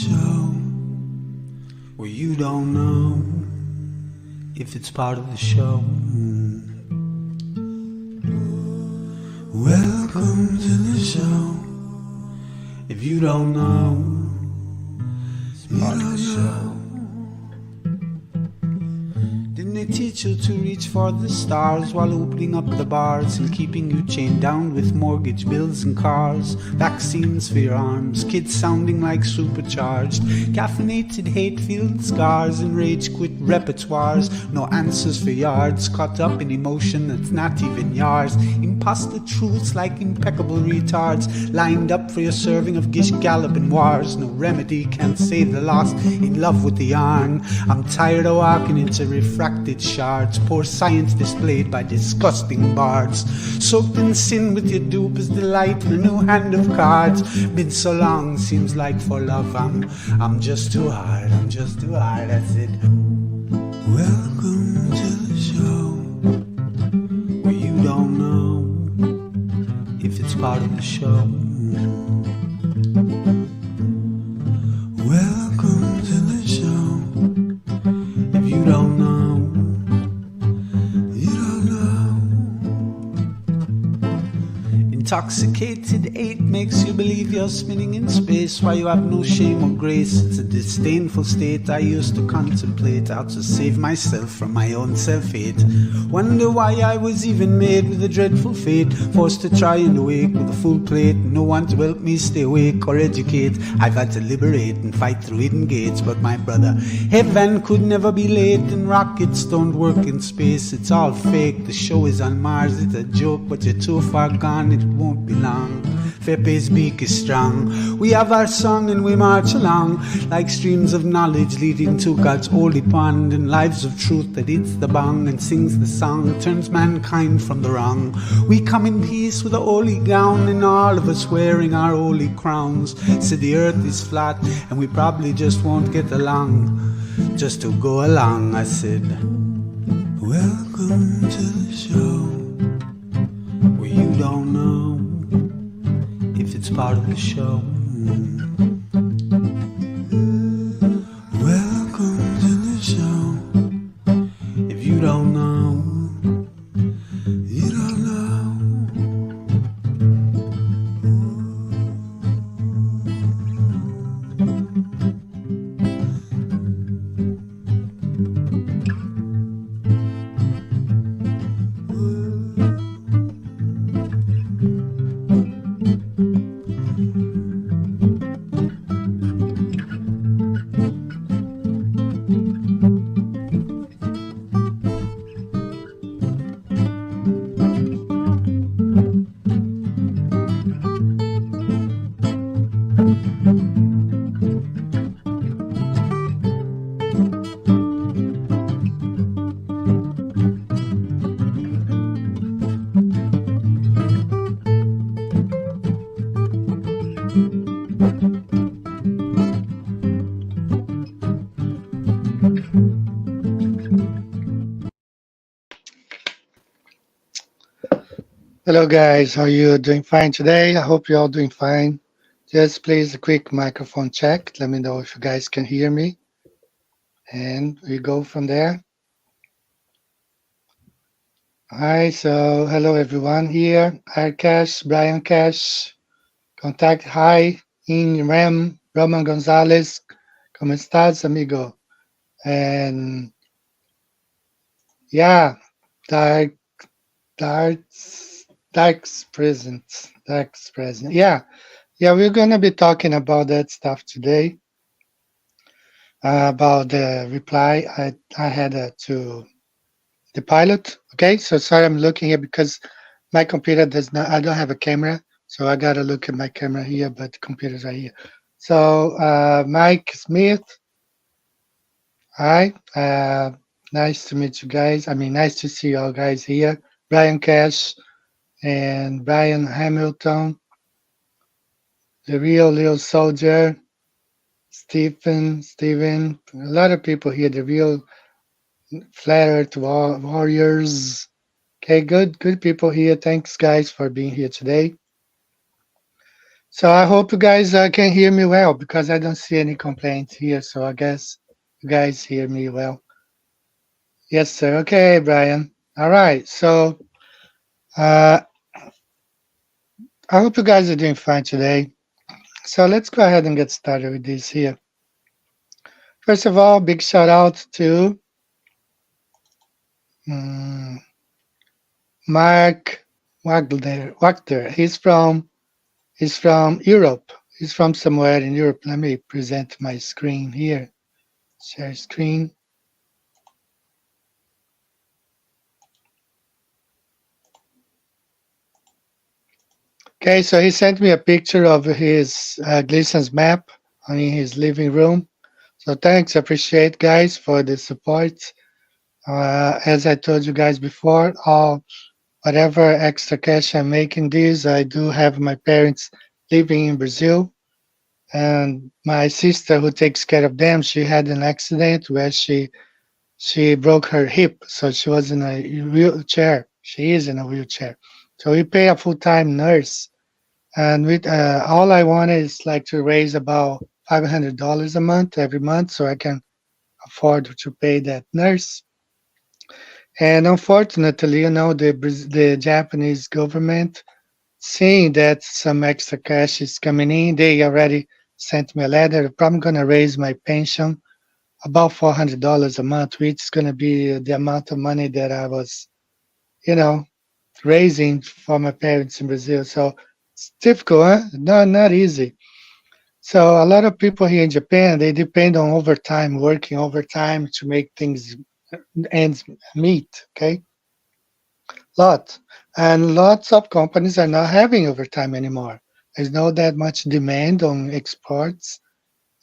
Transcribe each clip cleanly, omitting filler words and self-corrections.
show where you don't know if it's part of the show. Welcome to the show. If you don't know, it's part of the show. Didn't they teach you to reach for the stars while opening up the bars and keeping you chained down with mortgage bills and cars? Vaccines for your arms, kids sounding like supercharged, caffeinated hate-filled scars and rage-quit repertoires. No answers for yards, caught up in emotion that's not even yours. Imposter truths like impeccable retards, lined up for your serving of Gish Gallop and wars. No remedy can save the lost, in love with the yarn. I'm tired of walking into refracted shards, poor science displayed by disgusting bards. Soaked in sin with your dupe is delight in a new hand of cards. Been so long, seems like for love I'm just too hard, I'm just too hard, that's it. Welcome to the show where you don't know if it's part of the show. Welcome to the show. If you don't know, you don't know. Intoxicated eight makes you believe you're spinning in space while you have no shame or grace. It's a disdainful state I used to contemplate how to save myself from my own self-hate. Wonder why I was even made with a dreadful fate, forced to try and awake with a full plate. No one to help me stay awake or educate. I've had to liberate and fight through hidden gates. But my brother, heaven could never be late, and rockets don't work in space. It's all fake, the show is on Mars. It's a joke, but you're too far gone, it won't be long. Fepe's beak is strong. We have our song and we march along like streams of knowledge leading to God's holy pond, and lives of truth that hits the bong and sings the song that turns mankind from the wrong. We come in peace with a holy gown and all of us wearing our holy crowns. Said the earth is flat and we probably just won't get along, just to go along. I said, welcome to the show where you don't know if it's part of the show. Welcome to the show. If you don't know, you don't know. Hello guys, how are you doing fine today? I hope you're all doing fine. Just please a quick microphone check. Let me know if you guys can hear me. And we go from there. Alright, so hello everyone here. Cash, Brian Cash, Contact Hi, In Rem, Roman Gonzalez, ¿Cómo estás, amigo? And yeah, Dark's present. Yeah, we're gonna be talking about that stuff today. About the reply I had to the pilot. Okay, so sorry, I'm looking here because my computer does not. I don't have a camera, so I gotta look at my camera here, but the computer's right here. So Mike Smith. Hi, nice to meet you guys. I mean, nice to see you all guys here. Brian Cash and Brian Hamilton, the real little soldier, Steven, a lot of people here, the real flat earth warriors. Okay, good people here. Thanks guys for being here today. So I hope you guys can hear me well because I don't see any complaints here. So I guess you guys hear me well. Yes, sir. Okay, Brian. All right. So uh, I hope you guys are doing fine today. So let's go ahead and get started with this here. First of all, big shout out to mm, Mark Wagner. He's from Europe. He's from somewhere in Europe. Let me present my screen here. Share screen. Okay, so he sent me a picture of his Gleason's map on his living room. So thanks, appreciate guys for the support. As I told you guys before, all whatever extra cash I'm making this, I do have my parents living in Brazil, and my sister who takes care of them, she had an accident where she broke her hip, so she was in a wheelchair. She is in a wheelchair. So we pay a full-time nurse, and with all I want is like to raise about $500 a month every month, so I can afford to pay that nurse. And unfortunately, the Japanese government, seeing that some extra cash is coming in, they already sent me a letter. They're probably gonna raise my pension about $400 a month, which is gonna be the amount of money that I was, you know, raising for my parents in Brazil. So it's difficult, huh? No, not easy. So a lot of people here in Japan, they depend on overtime, working overtime to make things ends meet. Okay, lot and lots of companies are not having overtime anymore. There's not that much demand on exports.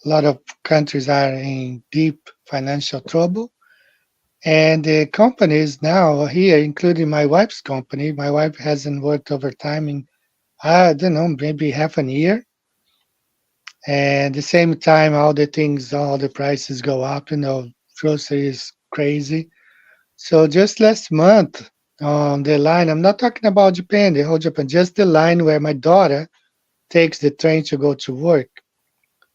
A lot of countries are in deep financial trouble. And the companies now here, including my wife's company, my wife hasn't worked overtime in, I don't know, maybe half a year. And at the same time, all the prices go up, groceries crazy. So just last month on the line, I'm not talking about Japan, the whole Japan, just the line where my daughter takes the train to go to work.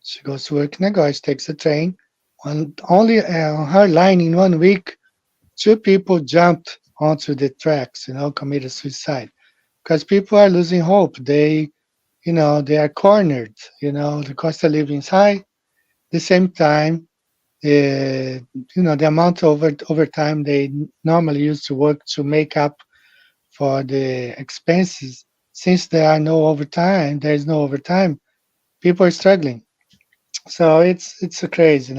She goes to work in Nagoya, takes the train. Only on her line in 1 week, two people jumped onto the tracks, committed suicide because people are losing hope. They are cornered. The cost of living is high. At the same time, the amount of overtime they normally use to work to make up for the expenses, since there is no overtime, people are struggling. So it's a crazy.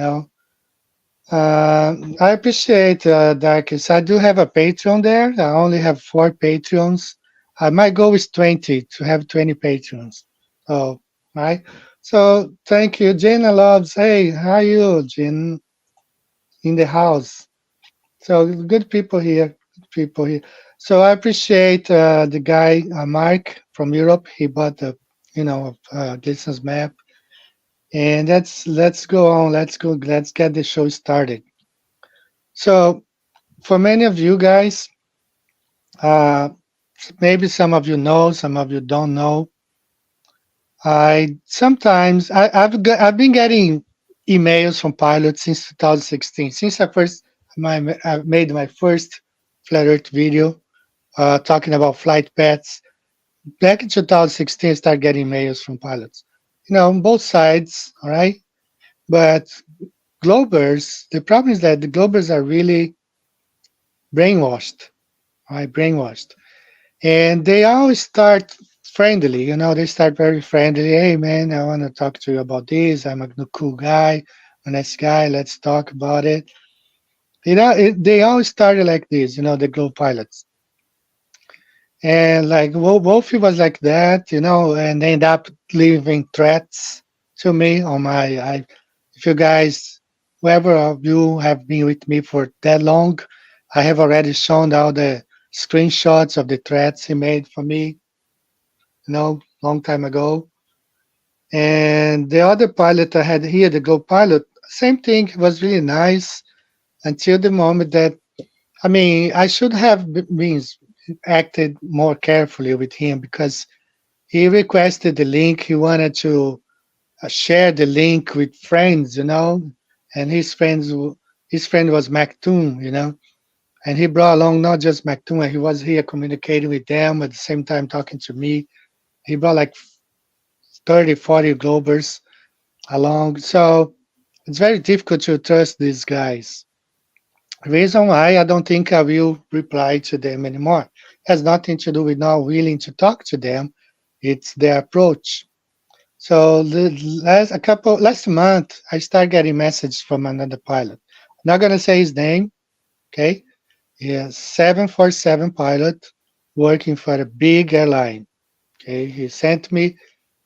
I appreciate Darkest. I do have a Patreon there. I only have 4 Patreons. My goal is 20 to have 20 patrons. So, right. So thank you, Jenna loves. Hey, how are you, Jen? In the house. So good people here. Good people here. So I appreciate the guy Mark from Europe. He bought the distance map, and let's go on. Let's go. Let's get the show started. So for many of you guys, uh, maybe some of you know, some of you don't know. I've been getting emails from pilots since 2016. Since I made my first flat Earth video talking about flight paths back in 2016. I started getting emails from pilots, on both sides. All right, but Globers. The problem is that the Globers are really brainwashed. All right, brainwashed. And they always start friendly, they start very friendly. Hey man, I want to talk to you about this. I'm a cool guy, a nice guy. Let's talk about it. They always started like this, the Globe pilots. And like Wolfie was like that, and end up leaving threats to me on if you guys, whoever of you have been with me for that long, I have already shown all the screenshots of the threats he made for me, long time ago. And the other pilot I had here, the Go pilot, same thing, was really nice until the moment that, I should have been acted more carefully with him because he requested the link. He wanted to share the link with friends, and his friend was Mactoon, and he brought along not just Mactoon, he was here communicating with them at the same time talking to me. He brought like 30, 40 Globers along. So it's very difficult to trust these guys. Reason why I don't think I will reply to them anymore has nothing to do with not willing to talk to them. It's their approach. So last month, I started getting messages from another pilot. Not gonna say his name, okay? Yeah, 747 pilot working for a big airline. Okay, he sent me,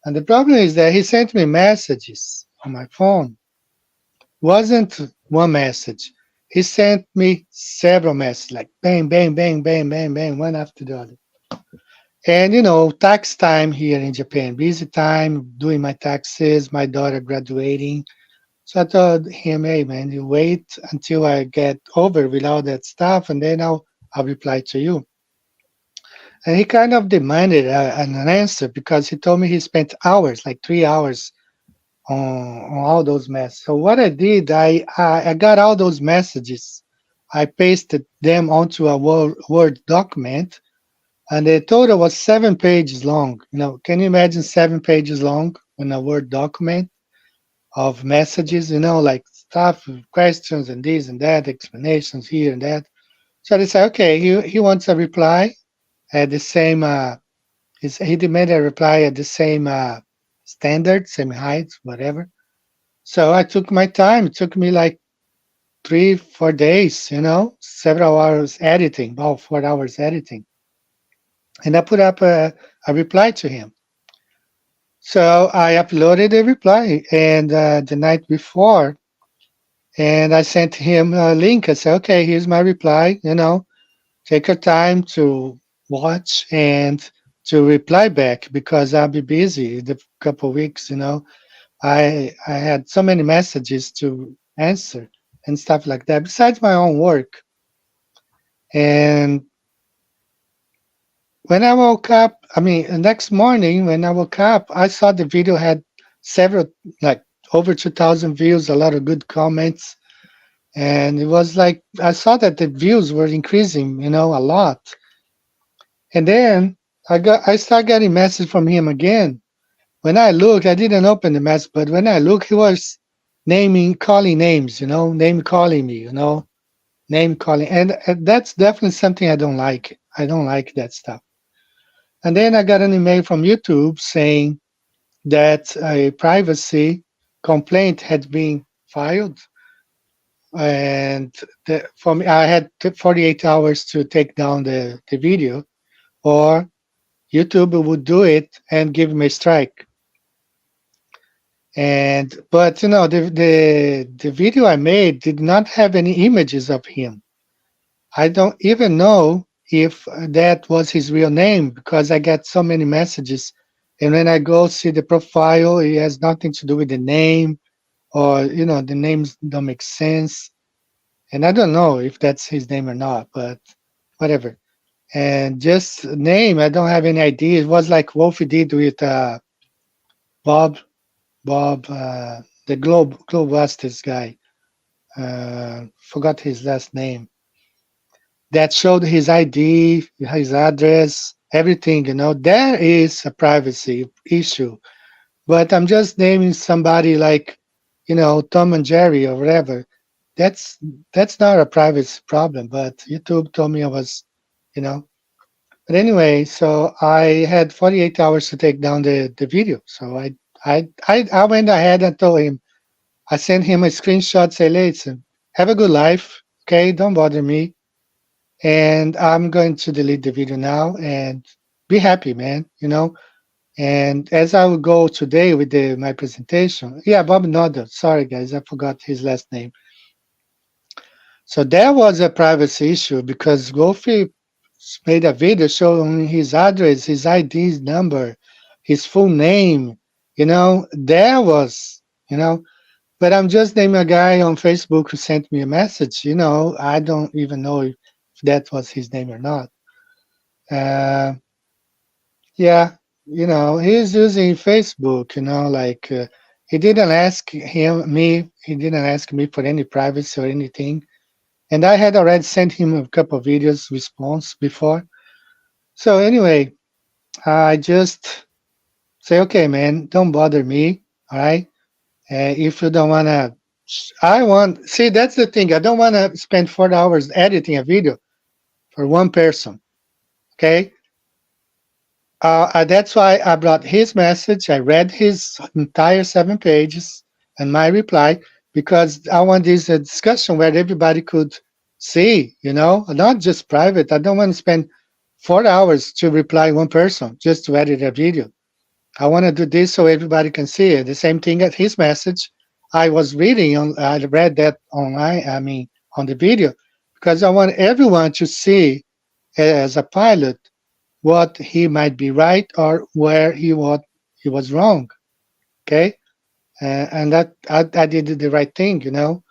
and the problem is that he sent me messages on my phone. Wasn't one message. He sent me several messages, like bang, bang, bang, bang, bang, bang, one after the other. And tax time here in Japan, busy time doing my taxes, my daughter graduating. So I told him, hey man, you wait until I get over with all that stuff, and then I'll reply to you. And he kind of demanded an answer because he told me he spent hours, like 3 hours, on all those messages. So what I did, I got all those messages, I pasted them onto a Word document, and the total was 7 pages long. Can you imagine 7 pages long in a Word document of messages? Like stuff, questions, and this and that, explanations here and that. So they said, okay, he wants a reply at the same. He demanded a reply at the same standard, same height, whatever. So I took my time. It took me like 3, 4 days, several hours editing, about 4 hours editing. And I put up a reply to him. So I uploaded a reply, and the night before, and I sent him a link. I said, okay, here's my reply. Take your time to watch and to reply back because I'll be busy the couple of weeks. I had so many messages to answer and stuff like that, besides my own work. And when I woke up, I mean, the next morning when I woke up, I saw the video had several, like over 2,000 views, a lot of good comments. And it was like, I saw that the views were increasing, a lot. And then I started getting messages from him again. When I looked, I didn't open the message, but when I looked, he was calling names, name calling me, name calling. And that's definitely something I don't like. I don't like that stuff. And then I got an email from YouTube saying that a privacy complaint had been filed. And for me, I had 48 hours to take down the video, or YouTube would do it and give me a strike. But the video I made did not have any images of him. I don't even know if that was his real name because I got so many messages. And when I go see the profile, it has nothing to do with the name, or the names don't make sense. And I don't know if that's his name or not, but whatever. And just name, I don't have any idea. It was like Wolfie did with Bob, the Globebusters guy. Forgot his last name. That showed his ID, his address, everything. There is a privacy issue. But I'm just naming somebody like, Tom and Jerry or whatever. That's that's not a privacy problem. But YouTube told me I was, you know. But anyway, so I had 48 hours to take down the video. So I went ahead and told him. I sent him a screenshot. Say, listen, have a good life. Okay, don't bother me. And I'm going to delete the video now and be happy, man. And as I will go today with my presentation, yeah, Bob Noddle. Sorry, guys, I forgot his last name. So there was a privacy issue because Wolfie made a video showing his address, his ID, his number, his full name. There was, but I'm just naming a guy on Facebook who sent me a message. I don't even know if that was his name or not. Uh, yeah. he's using Facebook, he didn't ask he didn't ask me for any privacy or anything. And I had already sent him a couple of videos response before. So anyway, I just say, okay, man, don't bother me. All right. If you don't want to, see, that's the thing. I don't want to spend 4 hours editing a video for one person. Okay. That's why I brought his message. I read his entire 7 pages and my reply because I want this discussion where everybody could see, not just private. I don't want to spend 4 hours to reply one person just to edit a video. I want to do this so everybody can see it. The same thing at his message. I read that online, on the video, because I want everyone to see as a pilot what he might be right or where he was wrong. Okay, and that I did the right thing.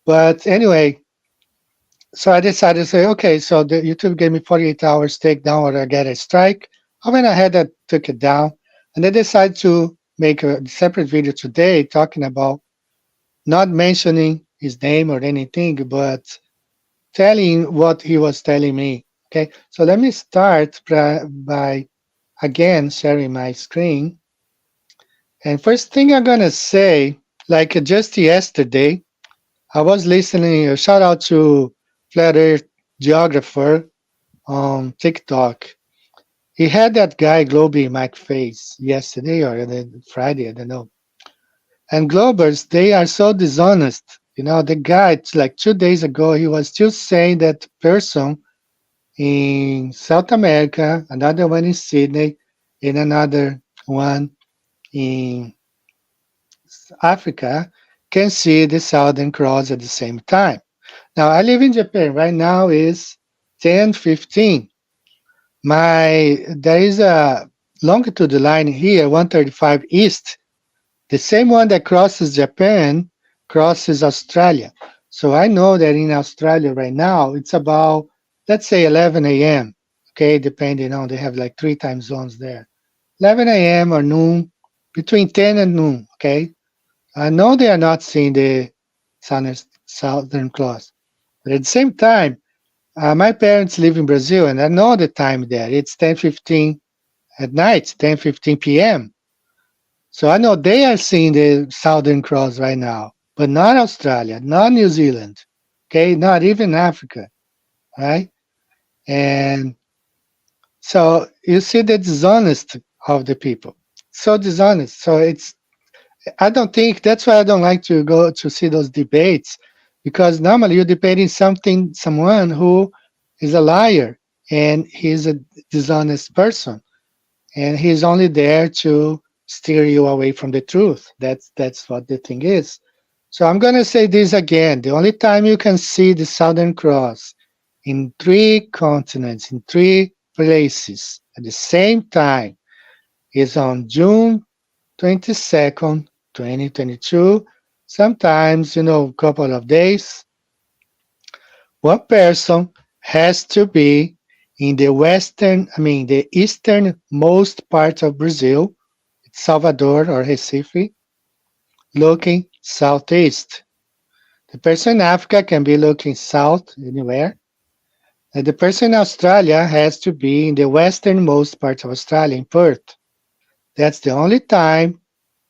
But anyway, so I decided to say, okay, so the YouTube gave me 48 hours takedown or I get a strike. I went ahead and took it down, and I decided to make a separate video today talking about not mentioning his name or anything, but telling what he was telling me. Okay, so let me start by again sharing my screen. And first thing I'm gonna say, like just yesterday, I was listening. A shout out to Flat Earth Geographer on TikTok. He had that guy Globy Mike Face yesterday or then Friday, I don't know. And Globers, they are so dishonest. The guy, it's like 2 days ago, he was still saying that person in South America, another one in Sydney, and another one in Africa can see the Southern Cross at the same time. Now I live in Japan. Right now is 10:15. There is a longitude line here, 135 east. The same one that crosses Japan crosses Australia. So I know that in Australia right now it's about, let's say, 11 a.m. Okay, depending on, they have like 3 time zones there. 11 a.m. or noon, between 10 and noon. Okay, I know they are not seeing the Southern Cross, but at the same time, my parents live in Brazil, and I know the time there. It's 10:15 at night, 10:15 p.m. So I know they are seeing the Southern Cross right now, but not Australia, not New Zealand, okay, not even Africa, right? And so you see the dishonest of the people, so dishonest. So I don't think that's why I don't like to go to see those debates, because normally you're debating someone who is a liar and he's a dishonest person, and he's only there to steer you away from the truth. That's what the thing is. So I'm gonna say this again: the only time you can see the Southern Cross in 3 continents, in 3 places at the same time is on June 22nd, 2022. Sometimes, a couple of days. One person has to be in the easternmost part of Brazil, Salvador or Recife, looking southeast. The person in Africa can be looking south anywhere. And the person in Australia has to be in the westernmost part of Australia, in Perth. That's the only time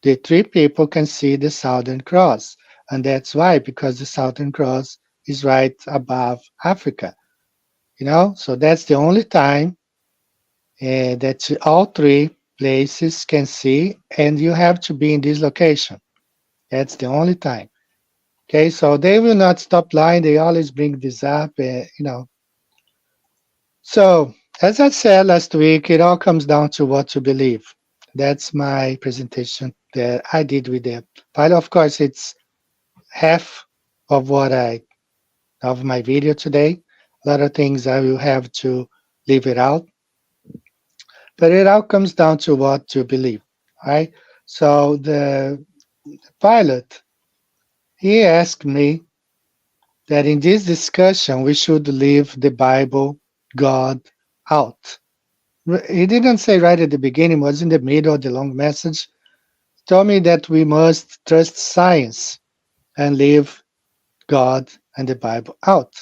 the 3 people can see the Southern Cross. And that's why, because the Southern Cross is right above Africa. So that's the only time that all 3 places can see, and you have to be in this location. That's the only time. Okay, so they will not stop lying. They always bring this up. So, as I said last week, it all comes down to what you believe. That's my presentation that I did with the pilot. Of course, it's half of of my video today. A lot of things I will have to leave it out, but it all comes down to what you believe, right? So the pilot, he asked me that in this discussion we should leave the Bible, God out. he didn't say right at the beginning, was in the middle of the long message. Told me that we must trust science and leave God and the Bible out.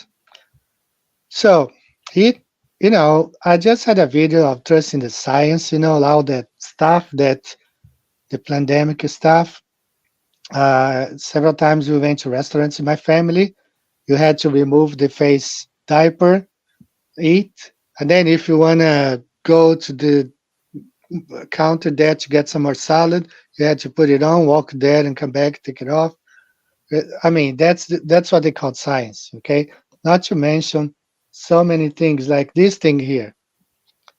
So he, I just had a video of trusting the science, all that stuff, that the pandemic stuff. Several times we went to restaurants in my family. You had to remove the face diaper, eat, and then if you wanna go to the counter there to get some more salad, you had to put it on, walk there, and come back, take it off. I mean, that's what they call science. Okay, not to mention so many things like this thing here.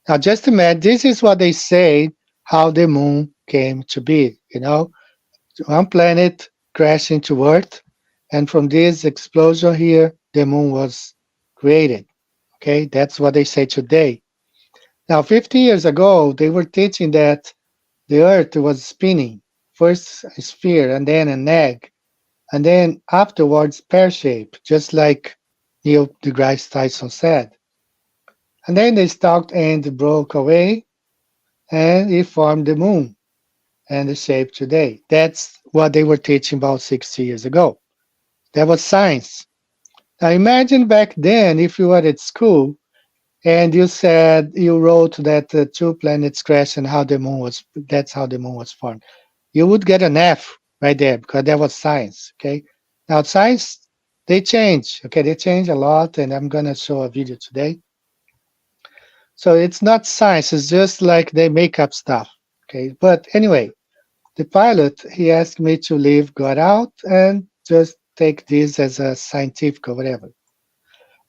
Now, just imagine this is what they say how the moon came to be. One planet crashed into Earth, and from this explosion here, the moon was created. Okay, that's what they say today. Now, 50 years ago, they were teaching that the Earth was spinning, first a sphere and then an egg, and then afterwards pear shaped, just like Neil deGrasse Tyson said. And then they stopped and broke away, and it formed the moon and the shape today. That's what they were teaching about 60 years ago. That was science. Now imagine back then if you were at school and you wrote that two planets crashed and how the moon was that's how the moon was formed. You would get an F right there because that was science. Okay. Now science they change. Okay, they change a lot, and I'm gonna show a video today. So it's not science, it's just like they make up stuff. Okay. But anyway, the pilot he asked me to leave God out and just take this as a scientific or whatever.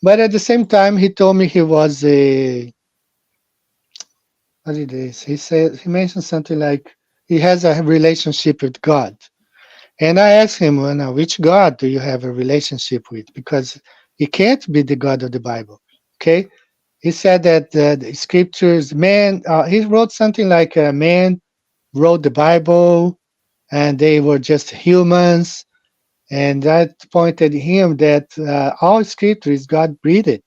But at the same time, he told me he was a what did he say? He mentioned something like he has a relationship with God. And I asked him, well, now, which God do you have a relationship with? Because he can't be the God of the Bible. Okay. He said that the scriptures, man, he wrote something like man wrote the Bible and they were just humans. And that pointed him that all scripture is God breathed.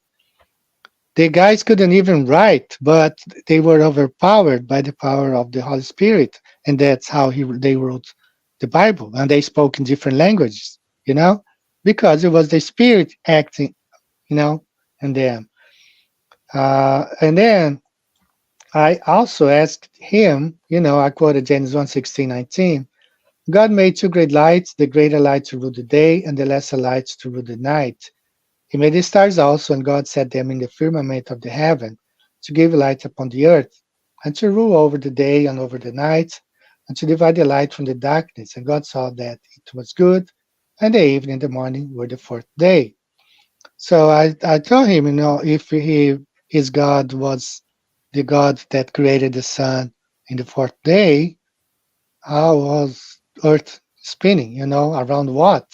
The guys couldn't even write, but they were overpowered by the power of the Holy Spirit, and that's how they wrote the Bible. And they spoke in different languages, because it was the Spirit acting, you know, in them. And then I also asked him, I quoted Genesis 1:16-19. God made two great lights, the greater light to rule the day, and the lesser light to rule the night. He made the stars also, and God set them in the firmament of the heaven to give light upon the earth, and to rule over the day and over the night, and to divide the light from the darkness. And God saw that it was good, and the evening and the morning were the fourth day. So I told him, if his God was the God that created the sun in the fourth day, how was Earth spinning, around what?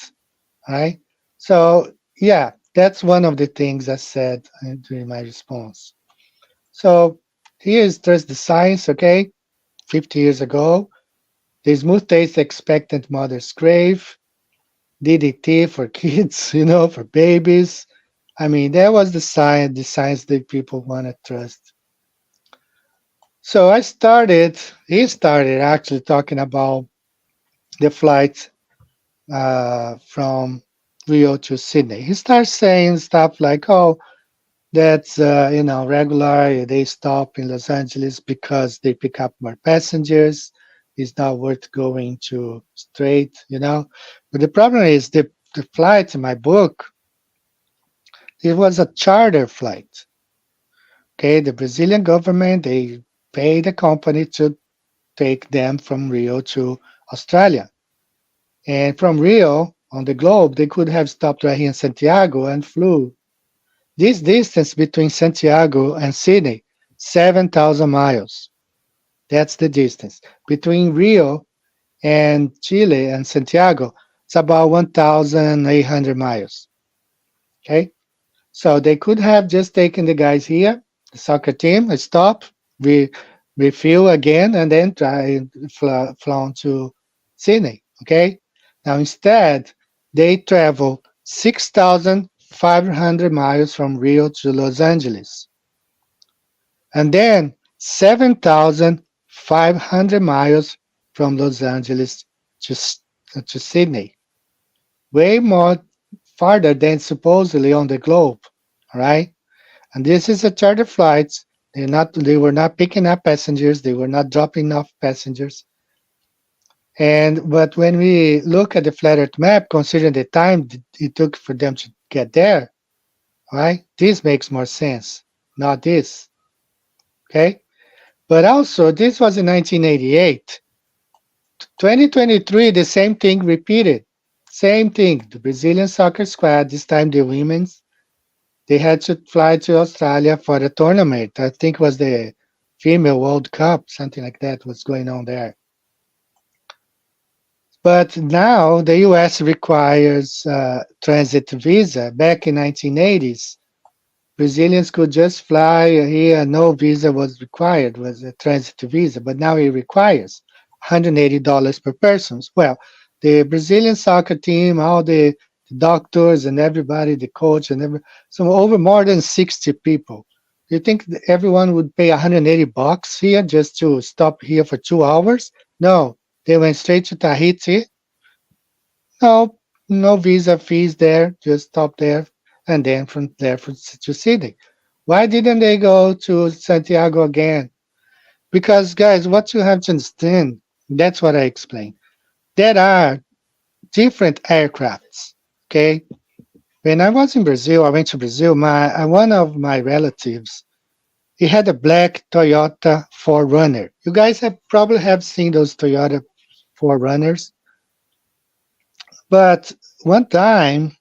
Right? So, yeah, that's one of the things I said during my response. So, here's just the science, okay? 50 years ago, the smooth taste expectant mother's grave, DDT for kids, for babies. I mean, that was the science that people want to trust. So he started actually talking about the flight from Rio to Sydney. He starts saying stuff like, "Oh, that's regular. They stop in Los Angeles because they pick up more passengers. It's not worth going to straight." But the problem is the flight in my book. It was a charter flight. Okay, the Brazilian government they paid a company to take them from Rio to Australia. And from Rio on the globe, they could have stopped right here in Santiago and flew. This distance between Santiago and Sydney, 7,000 miles. That's the distance. Between Rio and Chile and Santiago, it's about 1,800 miles. Okay? So they could have just taken the guys here, the soccer team, stop, we refuel again, and then try flown to Sydney. Okay? Now instead, they travel 6,500 miles from Rio to Los Angeles, and then 7,500 miles from Los Angeles to, to Sydney. Way more farther than supposedly on the globe. All right. And this is a charter flights. They were not picking up passengers. They were not dropping off passengers. And but when we look at the flat Earth map, considering the time it took for them to get there, right? This makes more sense, not this. Okay. But also, this was in 1988. 2023, the same thing repeated. Same thing. The Brazilian soccer squad, this time the women's, they had to fly to Australia for the tournament. I think it was the Female World Cup, something like that was going on there. But now the US requires transit visa. Back in 1980s, Brazilians could just fly here, no visa was required, was a transit visa, but now it requires $180 per person. Well, the Brazilian soccer team, all the doctors and everybody, the coach and so over more than 60 people. You think everyone would pay 180 bucks here just to stop here for 2 hours? No, they went straight to Tahiti. No, no visa fees there, just stop there and then from there to Sydney. Why didn't they go to Santiago again? Because, guys, what you have to understand, that's what I explained. There are different aircrafts, okay? When I was in Brazil, I went to Brazil, one of my relatives, he had a black Toyota 4Runner. You guys probably have seen those Toyota 4Runners. But one time,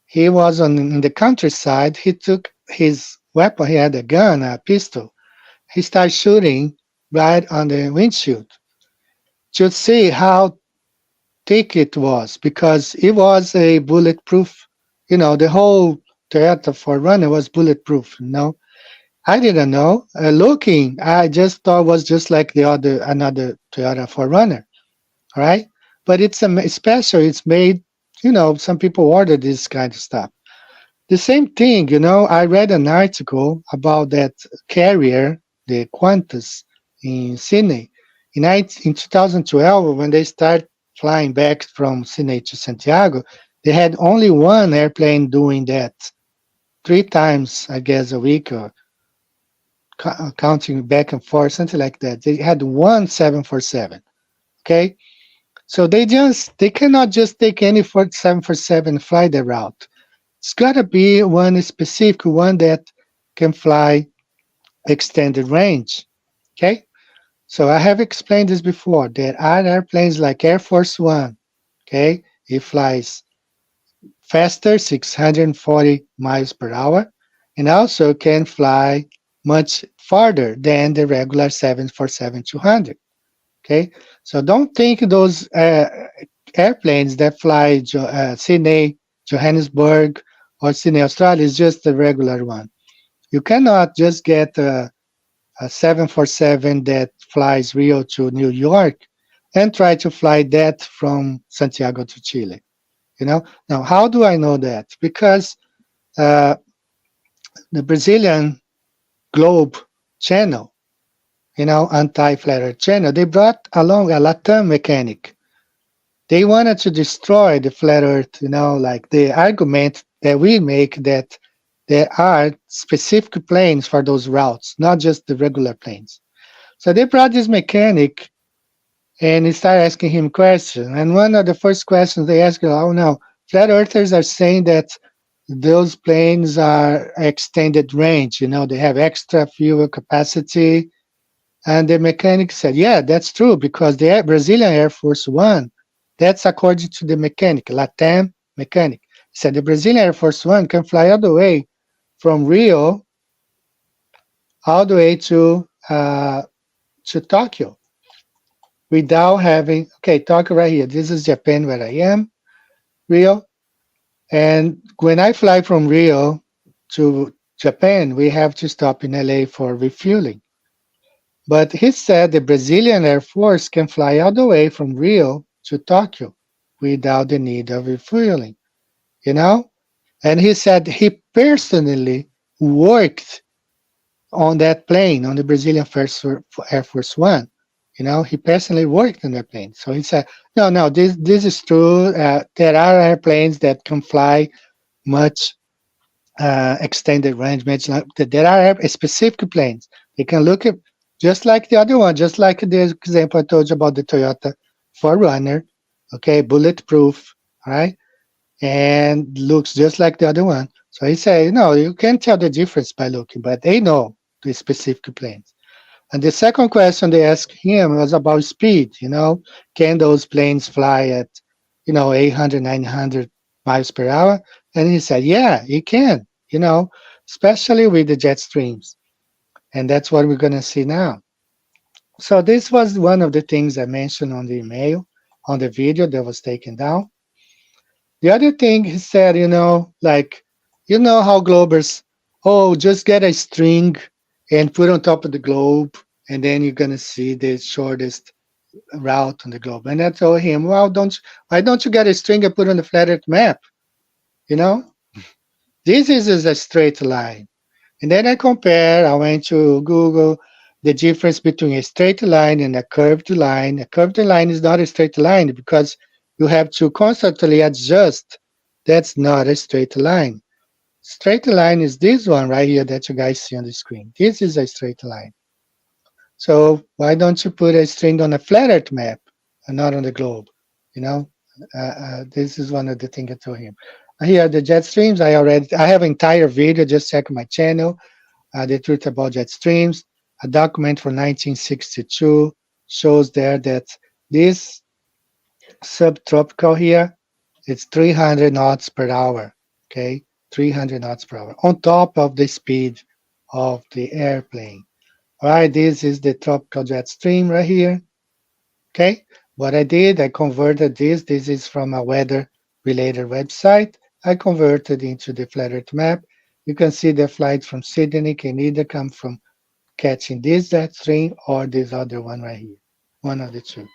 he was in the countryside. He took his weapon. He had a gun, a pistol. He started shooting right on the windshield to see how thick it was because it was a bulletproof. The whole Toyota 4Runner was bulletproof. I didn't know. Looking, I just thought it was just like another Toyota 4Runner, right? But it's special. It's made. Some people order this kind of stuff. The same thing, I read an article about that carrier, the Qantas in Sydney. In 2012, when they started flying back from Sydney to Santiago, they had only one airplane doing that 3 times, I guess, a week or counting back and forth, something like that. They had one 747, okay? So they cannot just take any 747 and fly the route. It's got to be one specific one that can fly extended range. Okay? So I have explained this before. There are airplanes like Air Force One. Okay? It flies faster, 640 miles per hour, and also can fly much farther than the regular 747-200. Okay? So don't think those airplanes that fly Sydney, Johannesburg, or Sydney, Australia is just the regular one. You cannot just get a 747 that flies Rio to New York and try to fly that from Santiago to Chile. Now, how do I know that? Because the Brazilian Globe channel, anti-flat Earth channel, they brought along a Latam mechanic. They wanted to destroy the flat Earth, like the argument that we make that there are specific planes for those routes, not just the regular planes. So they brought this mechanic and they started asking him questions. And one of the first questions they asked, oh no, flat earthers are saying that those planes are extended range, they have extra fuel capacity. And the mechanic said, yeah, that's true, because the Brazilian Air Force One, that's according to the mechanic, Latam mechanic. He said the Brazilian Air Force One can fly all the way from Rio all the way to Tokyo without having, okay, Tokyo right here. This is Japan where I am, Rio. And when I fly from Rio to Japan, we have to stop in LA for refueling. But he said the Brazilian Air Force can fly all the way from Rio to Tokyo without the need of refueling, And he said he personally worked on that plane, on the Brazilian Air Force One. He personally worked on that plane. So he said, no, no, this is true. There are airplanes that can fly much extended range. There are specific planes. They can look at just like the other one, just like the example I told you about the Toyota 4Runner, okay, bulletproof, all right, and looks just like the other one. So he said, no, you can't tell the difference by looking, but they know the specific planes. And the second question they asked him was about speed. Can those planes fly at, 800, 900 miles per hour? And he said, yeah, it can, especially with the jet streams. And that's what we're going to see now. So this was one of the things I mentioned on the email, on the video that was taken down. The other thing he said, like, how globers, oh, just get a string and put on top of the globe, and then you're gonna see the shortest route on the globe. And I told him, well, why don't you get a string and put on the flat Earth map? You know, this is a straight line. And then I went to Google the difference between a straight line and a curved line. A curved line is not a straight line because you have to constantly adjust. That's not a straight line. Straight line is this one right here that you guys see on the screen. This is a straight line. So why don't you put a string on a flat Earth map and not on the globe? You know, this is one of the things I told him. Here, the jet streams, I have an entire video, just check my channel, the truth about jet streams. A document from 1962 shows there that this subtropical here, it's 300 knots per hour, okay? 300 knots per hour, on top of the speed of the airplane. All right, this is the tropical jet stream right here, okay? What I did, I converted this. This is from a weather-related website. I converted into the flat Earth map. You can see the flight from Sydney can either come from catching this jet stream or this other one right here, one of the two,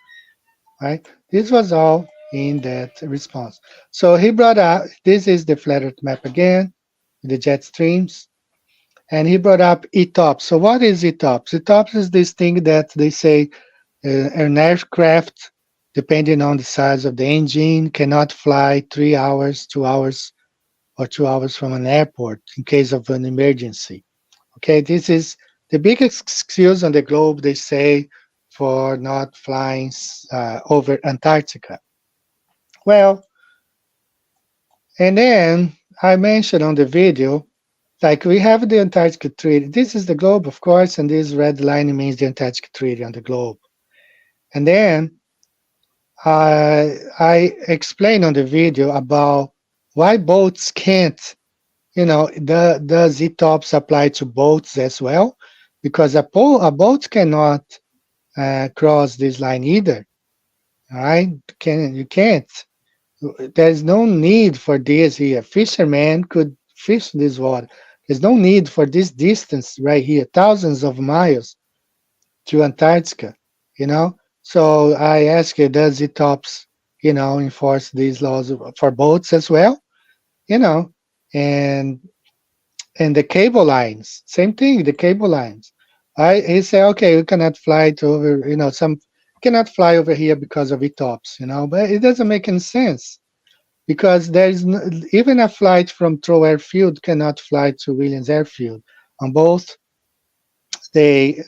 right? This was all in that response. So he brought up, this is the flat Earth map again, the jet streams, and he brought up ETOPS. So what is ETOPS? ETOPS is this thing that they say an aircraft, depending on the size of the engine, cannot fly 3 hours, 2 hours, or 2 hours from an airport in case of an emergency. Okay, this is the biggest excuse on the globe, they say, for not flying over Antarctica. Well, and then I mentioned on the video, like we have the Antarctic Treaty. This is the globe, of course, and this red line means the Antarctic Treaty on the globe. And then I explained on the video about why boats can't, does ETOPS apply to boats as well? Because a boat cannot cross this line either. All right, you can't. There's no need for this here. Fishermen could fish this water. There's no need for this distance right here, thousands of miles to Antarctica. So I ask you, does ETOPS, enforce these laws for boats as well? And the cable lines, same thing. The cable lines. He say, okay, we cannot fly to over, cannot fly over here because of ETOPS, but it doesn't make any sense because there's even a flight from Trow Airfield cannot fly to Williams Airfield. On both, they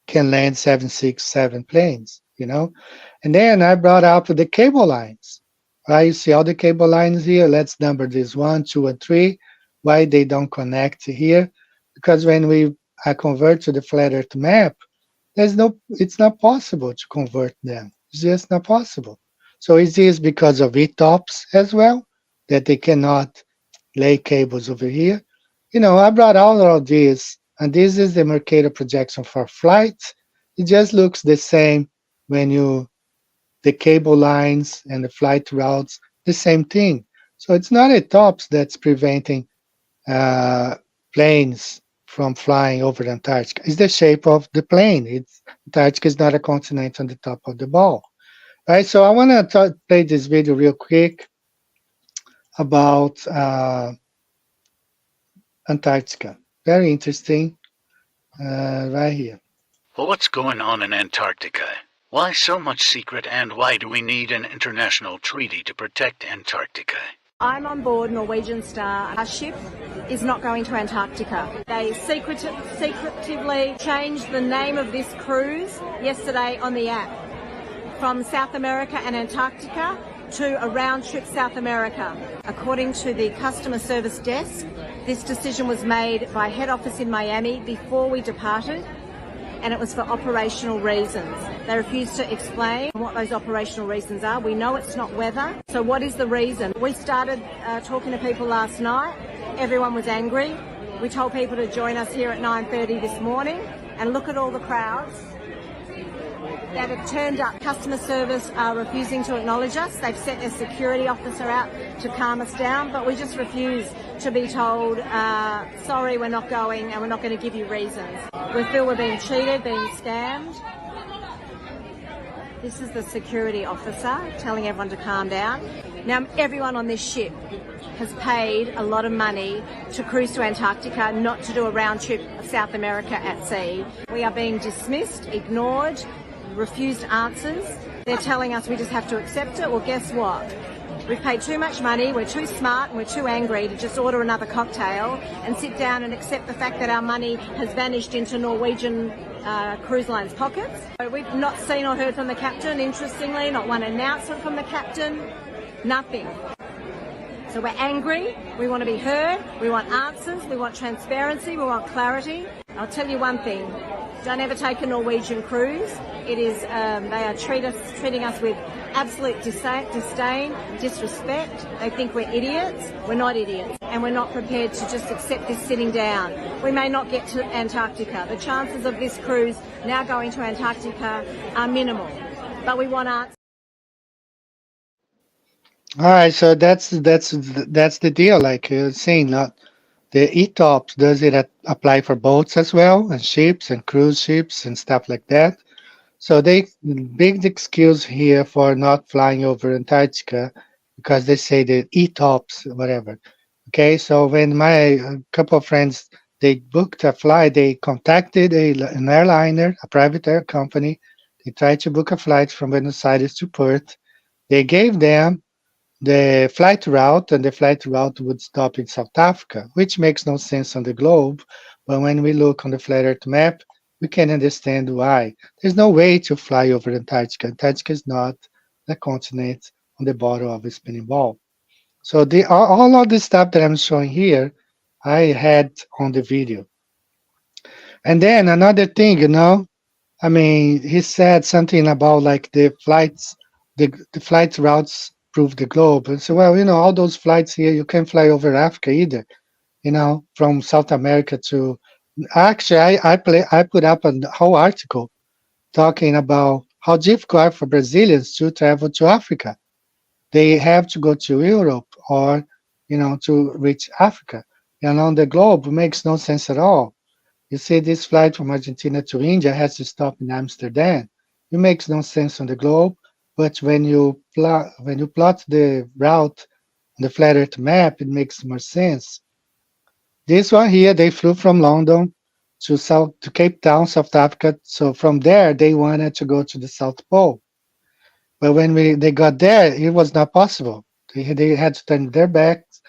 can land 767 planes, And then I brought up the cable lines. Right, you see all the cable lines here. Let's number this 1, 2, and 3. Why they don't connect here? Because when I convert to the flat Earth map, it's not possible to convert them. It's just not possible. So is this because of ETOPS as well, that they cannot lay cables over here? I brought all of this, and this is the Mercator projection for flights. It just looks the same when the cable lines and the flight routes, the same thing. So it's not ETOPS that's preventing planes from flying over Antarctica. It's the shape of the plane. Antarctica is not a continent on the top of the ball. Right, so I want to play this video real quick about Antarctica. Very interesting. right here. Well, what's going on in Antarctica? Why so much secret, and why do we need an international treaty to protect Antarctica? I'm on board Norwegian Star. Our ship is not going to Antarctica. They secretively changed the name of this cruise yesterday on the app from South America and Antarctica to a round trip South America. According to the customer service desk, this decision was made by head office in Miami before we departed, and it was for operational reasons. They refused to explain what those operational reasons are. We know it's not weather, so what is the reason? We started talking to people last night. Everyone was angry. We told people to join us here at 9:30 this morning, and look at all the crowds that have turned up. Customer service are refusing to acknowledge us. They've sent their security officer out to calm us down, but we just refuse to be told, sorry, we're not going and we're not going to give you reasons. We feel we're being cheated, being scammed. This is the security officer telling everyone to calm down. Now, everyone on this ship has paid a lot of money to cruise to Antarctica, not to do a round trip of South America at sea. We are being dismissed, ignored, refused answers. They're telling us we just have to accept it. Well, guess what? We've paid too much money, we're too smart and we're too angry to just order another cocktail and sit down and accept the fact that our money has vanished into Norwegian Cruise Line's pockets. We've not seen or heard from the captain, interestingly, not one announcement from the captain, nothing. So we're angry, we want to be heard, we want answers, we want transparency, we want clarity. I'll tell you one thing, don't ever take a Norwegian cruise. It is, they are treating us with absolute disdain, disrespect. They think we're idiots. We're not idiots. And we're not prepared to just accept this sitting down. We may not get to Antarctica. The chances of this cruise now going to Antarctica are minimal. But we want answers. All right, so that's the deal. Like you're saying, not the ETOPS, does it apply for boats as well, and ships and cruise ships and stuff like that? So they big excuse here for not flying over Antarctica because they say the ETOPS, whatever. Okay, so when my couple of friends they booked a flight, they contacted an airliner, a private air company. They tried to book a flight from Buenos Aires to Perth. They gave them the flight route, and the flight route would stop in South Africa, which makes no sense on the globe. But when we look on the flat Earth map, we can understand why. There's no way to fly over Antarctica. Antarctica is not a continent on the bottom of a spinning ball. So all of the stuff that I'm showing here, I had on the video. And then another thing, I mean, he said something about like the flights, the flight routes prove the globe. And so, well, all those flights here, you can't fly over Africa either, from South America to. Actually, I put up a whole article talking about how difficult for Brazilians to travel to Africa. They have to go to Europe or, to reach Africa. And on the globe, it makes no sense at all. You see, this flight from Argentina to India has to stop in Amsterdam. It makes no sense on the globe, but when you plot the route on the flat Earth map, it makes more sense. This one here, they flew from London to Cape Town, South Africa. So from there, they wanted to go to the South Pole. But when they got there, it was not possible. They had to turn their backs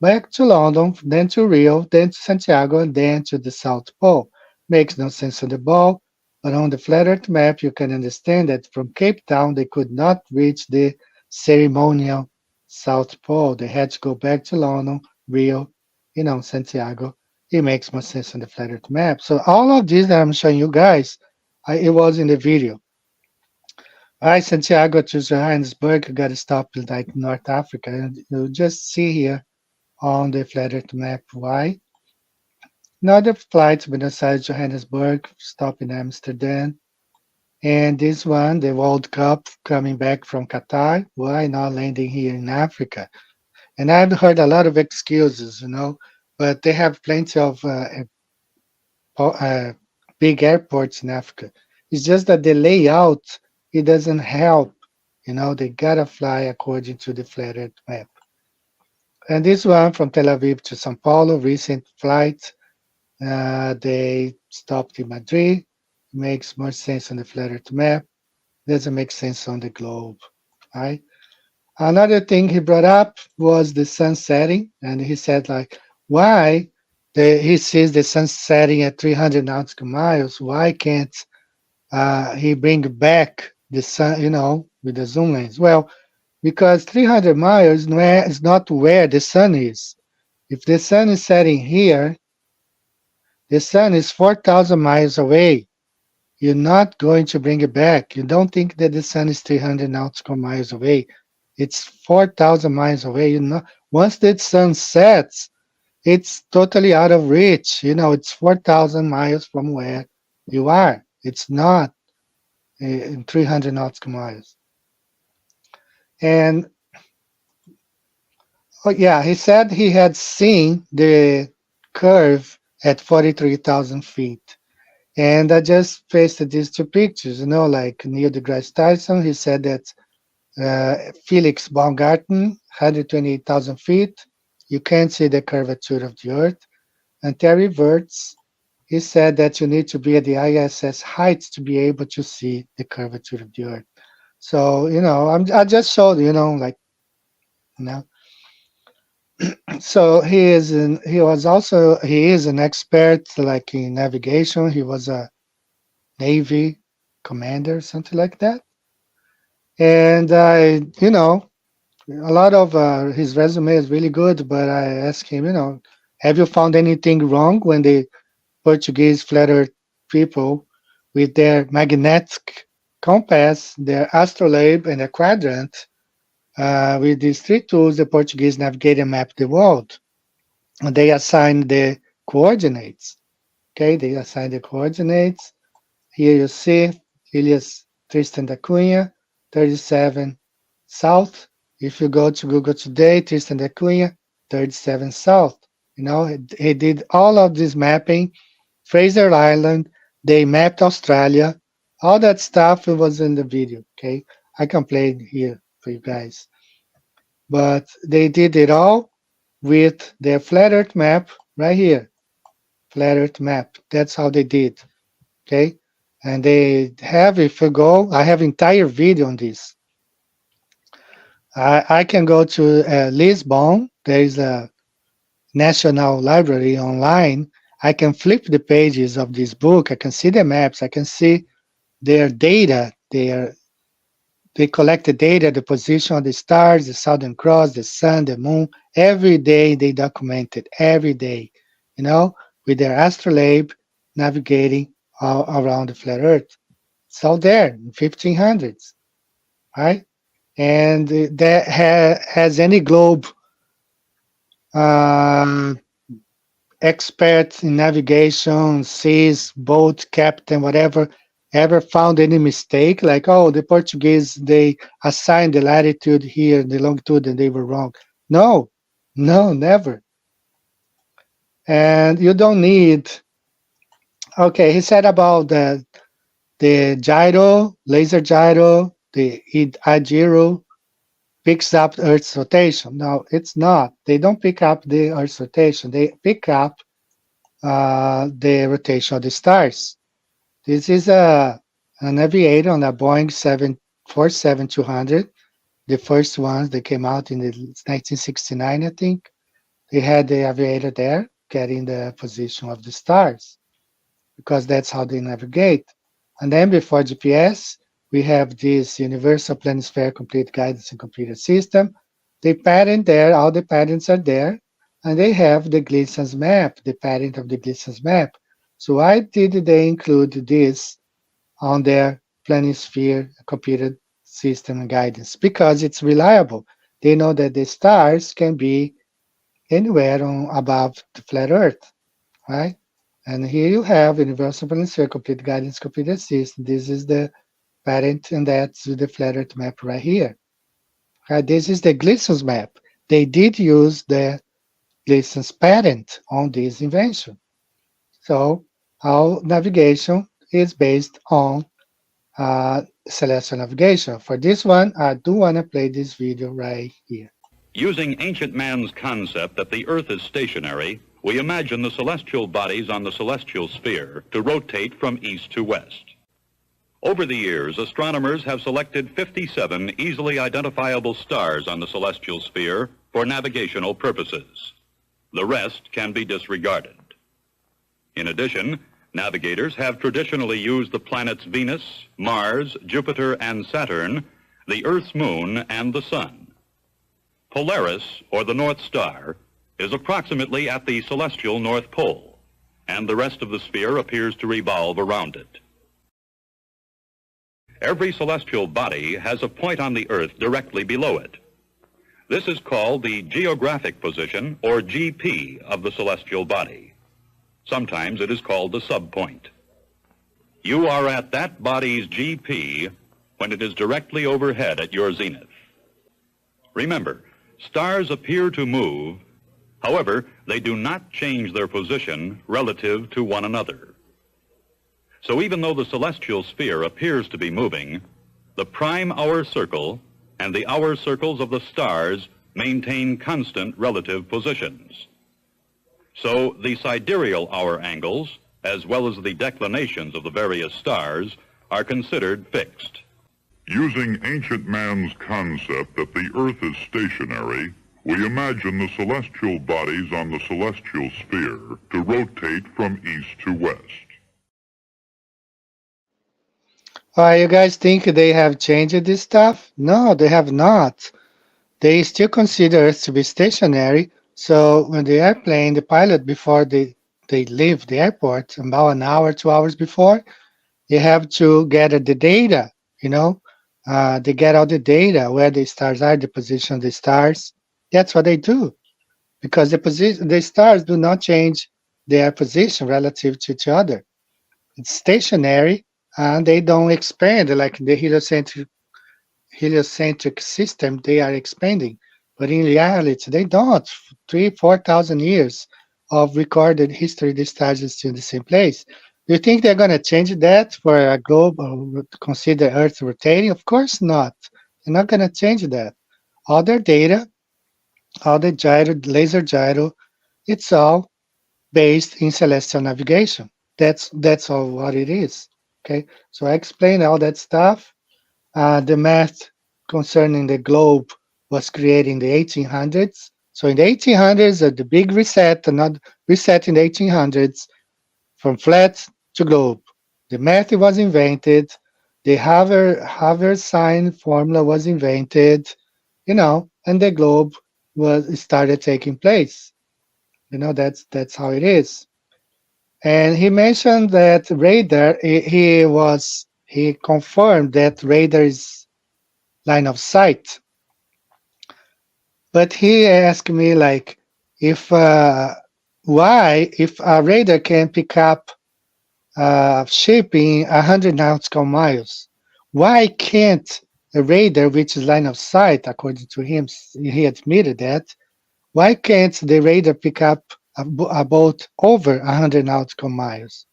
back to London, then to Rio, then to Santiago, and then to the South Pole. Makes no sense on the ball, but on the flat Earth map, you can understand that from Cape Town, they could not reach the ceremonial South Pole. They had to go back to London, Rio, Santiago. It makes more sense on the flat Earth map. So all of this that I'm showing you guys, it was in the video. All right, Santiago to Johannesburg, got to stop in like North Africa. And you just see here on the flat Earth map why. Another flight, Buenos Aires, Johannesburg, stop in Amsterdam. And this one, the World Cup coming back from Qatar, why not landing here in Africa? And I've heard a lot of excuses, but they have plenty of big airports in Africa. It's just that the layout, it doesn't help. They gotta fly according to the flat Earth map. And this one from Tel Aviv to São Paulo, recent flight. They stopped in Madrid. It makes more sense on the flat Earth map. Doesn't make sense on the globe, right? Another thing he brought up was the sun setting, and he said like, why he sees the sun setting at 300 nautical miles? Why can't he bring back the sun, with the zoom lens? Well, because 300 miles is not where the sun is. If the sun is setting here, the sun is 4,000 miles away. You're not going to bring it back. You don't think that the sun is 300 nautical miles away. It's 4,000 miles away. Once the sun sets, it's totally out of reach. It's 4,000 miles from where you are. It's not in 300 nautical miles. And yeah, he said he had seen the curve at 43,000 feet. And I just pasted these two pictures, like Neil deGrasse Tyson. He said that Felix Baumgarten, 128,000 feet, you can't see the curvature of the Earth. And Terry Virts, he said that you need to be at the ISS height to be able to see the curvature of the Earth. So, I just showed, So he is an expert like in navigation. He was a Navy commander, something like that. And a lot of his resume is really good, but I asked him, have you found anything wrong when the Portuguese flat earth people with their magnetic compass, their astrolabe, and their quadrant, with these three tools, the Portuguese navigate and map the world. And they assign the coordinates. Okay, they assign the coordinates. Here you see Ilhas Tristan da Cunha, 37 south. If you go to Google today, Tristan da Cunha, 37 south. He did all of this mapping. Fraser Island, they mapped Australia. All that stuff was in the video, okay? I can play it here for you guys. But they did it all with their flat earth map right here. Flat earth map. That's how they did, okay? And they have, if you go, I have entire video on this. I can go to Lisbon. There is a National Library online. I can flip the pages of this book. I can see the maps. I can see their data. They collect the data, the position of the stars, the Southern Cross, the sun, the moon. Every day they document it. Every day, with their astrolabe navigating all around the flat Earth. It's all there in 1500s, right? And that has any globe expert in navigation, seas, boat captain, whatever, ever found any mistake? Like, oh, the Portuguese, they assigned the latitude here, the longitude, and they were wrong. No, never. And you don't need, okay, he said about the gyro, laser gyro, the gyro picks up Earth's rotation. No, it's not. They don't pick up the Earth's rotation. They pick up the rotation of the stars. This is an aviator on a Boeing 747-200. The first ones that came out in 1969, I think. They had the aviator there getting the position of the stars because that's how they navigate. And then before GPS, we have this Universal Planisphere Complete Guidance and Computer System. They patent there, all the patents are there, and they have the Gleason's map, the patent of the Gleason's map. So why did they include this on their Planisphere Computer System and Guidance? Because it's reliable. They know that the stars can be anywhere above the flat Earth, right? And here you have Universal Planisphere Complete Guidance Computer System. This is the patent, and that's the flat Earth map right here. Right? This is the Gleason's map. They did use the Gleason's patent on this invention. So our navigation is based on celestial navigation. For this one, I do want to play this video right here. Using ancient man's concept that the Earth is stationary, we imagine the celestial bodies on the celestial sphere to rotate from east to west. Over the years, astronomers have selected 57 easily identifiable stars on the celestial sphere for navigational purposes. The rest can be disregarded. In addition, navigators have traditionally used the planets Venus, Mars, Jupiter, and Saturn, the Earth's moon, and the sun. Polaris, or the North Star, is approximately at the celestial North Pole, and the rest of the sphere appears to revolve around it. Every celestial body has a point on the Earth directly below it. This is called the geographic position, or GP, of the celestial body. Sometimes it is called the subpoint. You are at that body's GP when it is directly overhead at your zenith. Remember, stars appear to move. However, they do not change their position relative to one another. So even though the celestial sphere appears to be moving, the prime hour circle and the hour circles of the stars maintain constant relative positions. So the sidereal hour angles, as well as the declinations of the various stars, are considered fixed. Using ancient man's concept that the Earth is stationary, we imagine the celestial bodies on the celestial sphere to rotate from east to west. You guys think they have changed this stuff? No, they have not. They still consider Earth to be stationary. So when the airplane, the pilot, before they leave the airport, about an hour, 2 hours before, they have to gather the data, they get all the data, where the stars are, the position of the stars. That's what they do, because the stars do not change their position relative to each other. It's stationary, and they don't expand like the heliocentric system. They are expanding, but in reality, they don't. 3,000-4,000 years of recorded history, the stars are still in the same place. Do you think they're going to change that for a globe or consider Earth rotating? Of course not. They're not going to change that. All their data, all the gyro, laser gyro, it's all based in celestial navigation. That's all what it is. Okay, so I explained all that stuff. The math concerning the globe was created in the 1800s. So in the 1800s, the big reset, another reset in the 1800s, from flat to globe. The math was invented. The Haber sign formula was invented, and the globe started taking place. That's how it is. And he mentioned that radar. He confirmed that radar is line of sight. But he asked me if why, if a radar can pick up ship in 100 nautical miles, why can't a radar, which is line of sight, according to him, he admitted that, why can't the radar pick up a boat over 100 nautical miles?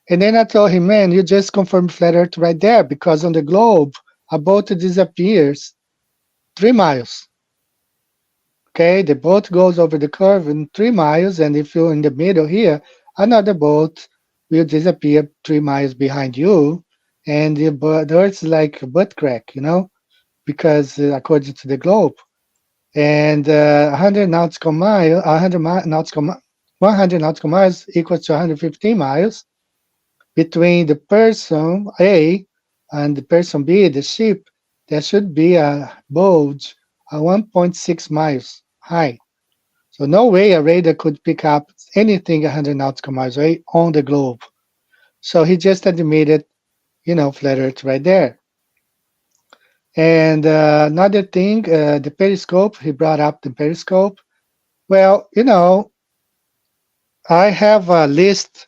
And then I told him, man, you just confirmed flat Earth right there, because on the globe, a boat disappears 3 miles. Okay, the boat goes over the curve in 3 miles, and if you're in the middle here, another boat will disappear 3 miles behind you, and the Earth's like a butt crack, because according to the globe. And 100 nautical miles equals to 115 miles between the person A and the person B, the ship. There should be a bulge 1.6 miles high. So no way a radar could pick up anything 100 nautical miles away on the globe. So he just admitted, flat Earth right there. And another thing, the periscope, he brought up the periscope. Well, I have a list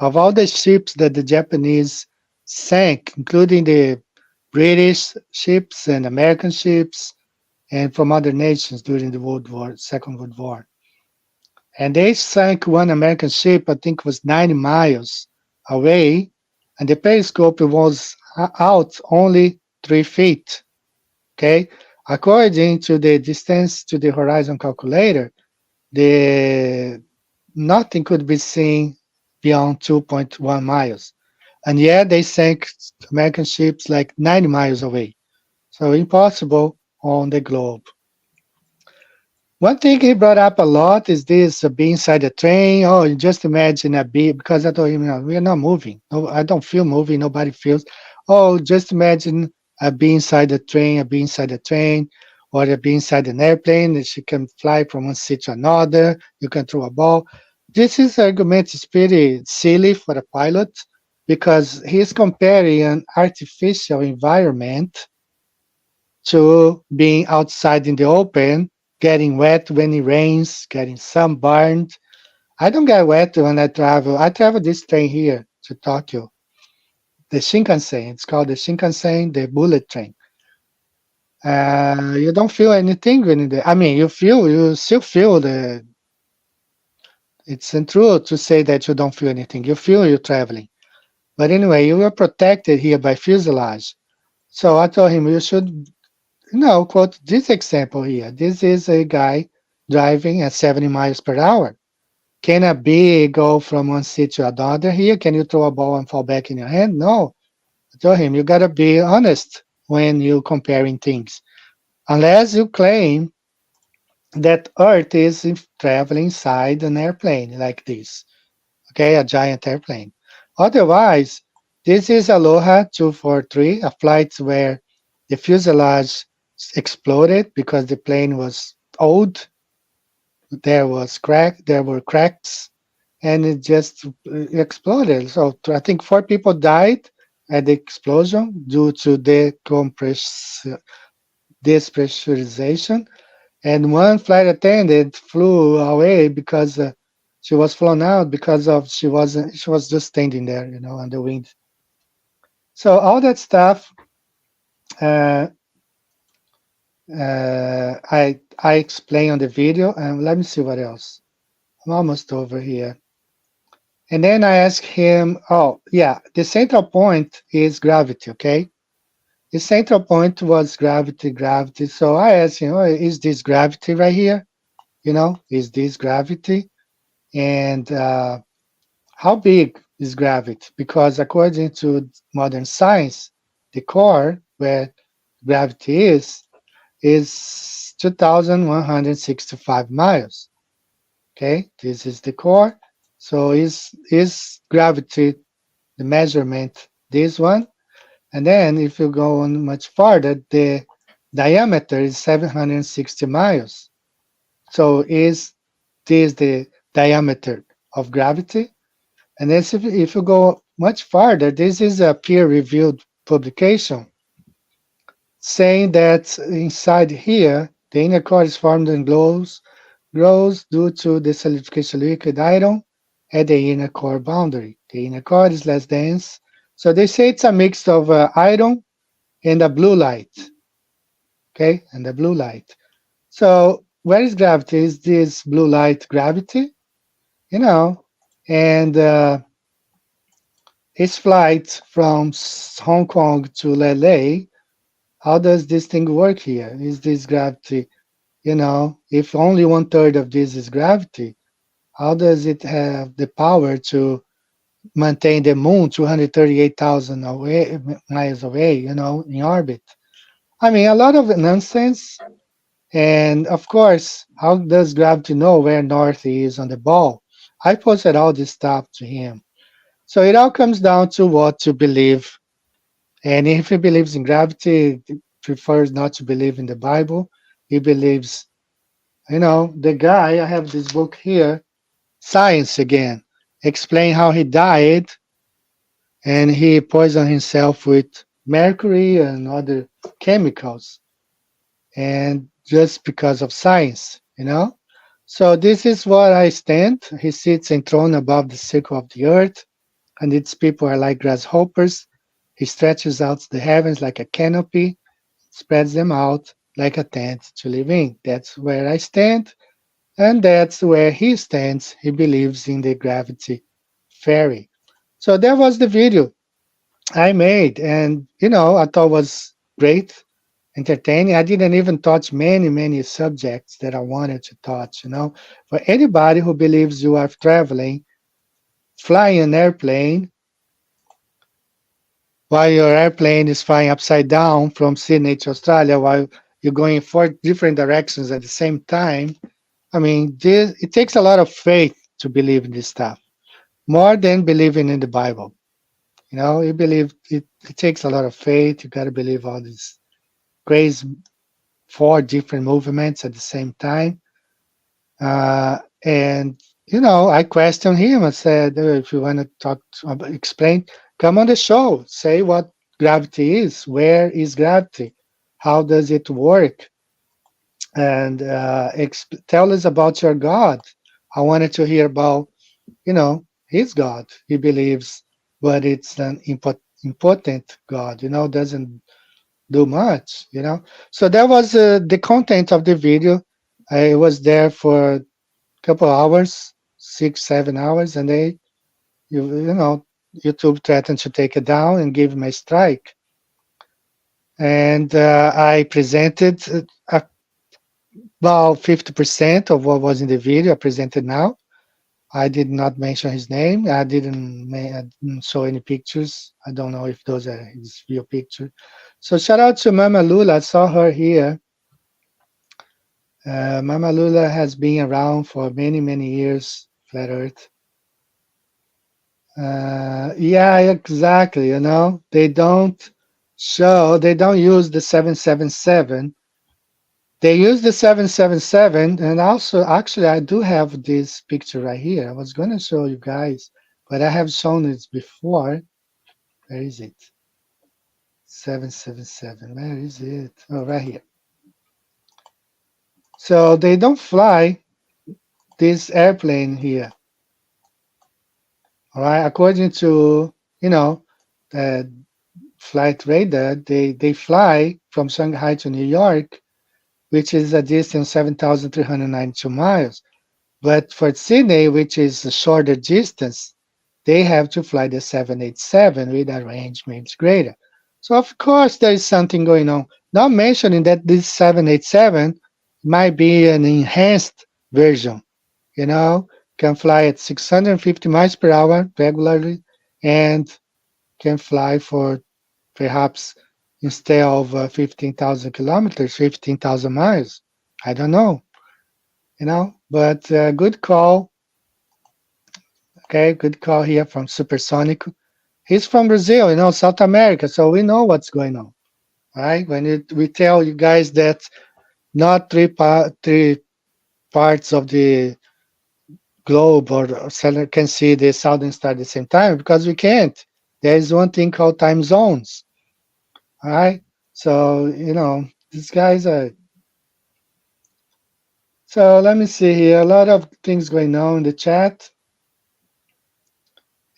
of all the ships that the Japanese sank, including the British ships and American ships, and from other nations during the Second World War. And they sank one American ship, I think it was 90 miles away, and the periscope was out only 3 feet. Okay, according to the distance to the horizon calculator, the nothing could be seen beyond 2.1 miles. And yet they sank American ships like 90 miles away. So impossible on the globe. One thing he brought up a lot is this being inside the train. Oh, you just imagine a bee, because I told him, no, we are not moving. No, I don't feel moving. Nobody feels. Oh, just imagine a bee inside the train, a bee inside the train, or a bee inside an airplane. That she can fly from one seat to another. You can throw a ball. This argument is pretty silly for the pilot because he's comparing an artificial environment to being outside in the open, getting wet when it rains, getting sunburned. I don't get wet when I travel. I travel this train here to Tokyo, the Shinkansen. It's called the Shinkansen, the bullet train. You don't feel anything when I mean, you still feel the. It's untrue to say that you don't feel anything. You feel you're traveling. But anyway, you are protected here by fuselage. So I told him you should quote this example here. This is a guy driving at 70 miles per hour. Can a bee go from one seat to another here? Can you throw a ball and fall back in your hand? No. I told him you gotta be honest when you comparing things. Unless you claim that Earth is traveling inside an airplane like this, okay, a giant airplane. Otherwise, this is Aloha 243, a flight where the fuselage exploded because the plane was old. There were cracks, and it just exploded. So I think 4 people died at the explosion due to despressurization, and one flight attendant flew away because she was flown out because of she was just standing there, on the wind. So all that stuff, uh, I explain on the video, and let me see what else. I'm almost over here. And then I ask him, oh yeah, the central point is gravity, okay? The central point was gravity. So I asked him, oh, is this gravity right here? Is this gravity? And how big is gravity? Because according to modern science, the core where gravity is 2,165 miles. Okay, this is the core. So is gravity the measurement this one? And then if you go on much farther, the diameter is 760 miles. So is this the diameter of gravity? And then if you go much farther, this is a peer-reviewed publication saying that inside here, the inner core is formed and grows due to the solidification of liquid iron at the inner core boundary. The inner core is less dense. So they say it's a mix of iron and a blue light. Okay, and the blue light. So where is gravity? Is this blue light gravity? And his flight from Hong Kong to LA, how does this thing work here? Is this gravity, if only 1/3 of this is gravity, how does it have the power to maintain the moon 238,000 miles away, in orbit? I mean, a lot of nonsense. And of course, how does gravity know where north is on the ball? I posted all this stuff to him. So it all comes down to what to believe. And if he believes in gravity, he prefers not to believe in the Bible. He believes, the guy, I have this book here, Science Again, explain how he died and he poisoned himself with mercury and other chemicals. And just because of science, So this is what I stand. He sits enthroned above the circle of the earth, and its people are like grasshoppers. He stretches out the heavens like a canopy, spreads them out like a tent to live in. That's where I stand, and that's where he stands. He believes in the gravity fairy. So that was the video I made, and I thought was great. entertaining. I didn't even touch many subjects that I wanted to touch, you know. For anybody who believes you are traveling, flying an airplane, while your airplane is flying upside down from Sydney to Australia, while you're going in 4 different directions at the same time. I mean, it takes a lot of faith to believe in this stuff, more than believing in the Bible. You know, you believe it takes a lot of faith. You got to believe all these crazy 4 different movements at the same time. And you know, I questioned him. I said, if you want to talk, explain, come on the show. Say what gravity is. Where is gravity? How does it work? And tell us about your God. I wanted to hear about, you know, his God. He believes, but it's an impotent God. You know, doesn't do much. You know, so that was the content of the video. I was there for couple hours, 6-7 hours, and you know, YouTube threatened to take it down and give me a strike. And I presented about 50% of what was in the video. I presented now. I did not mention his name. I didn't show any pictures. I don't know if those are his real picture. So shout out to Mama Lula. I saw her here. Mama Lula has been around for many years, Flat Earth. Yeah, exactly. You know, they don't use the 777. They use the 777, and also, actually, I do have this picture right here. I was going to show you guys, but I have shown it before. Where is it? 777. Where is it? Oh, right here. So they don't fly this airplane here. All right, according to, you know, the flight radar, they fly from Shanghai to New York, which is a distance 7,392 miles. But for Sydney, which is a shorter distance, they have to fly the 787 with a range much greater. So of course there is something going on. Not mentioning that this 787 might be an enhanced version, you know, can fly at 650 miles per hour regularly and can fly for perhaps instead of 15,000 kilometers, 15,000 miles. I don't know, you know, but good call. Okay, good call here from Supersonic. He's from Brazil, you know, South America, so we know what's going on, right? When we tell you guys that not three parts of the globe or can see the southern star at the same time, because we can't. There is one thing called time zones. All right. So, you know, these guys are. So let me see here. A lot of things going on in the chat.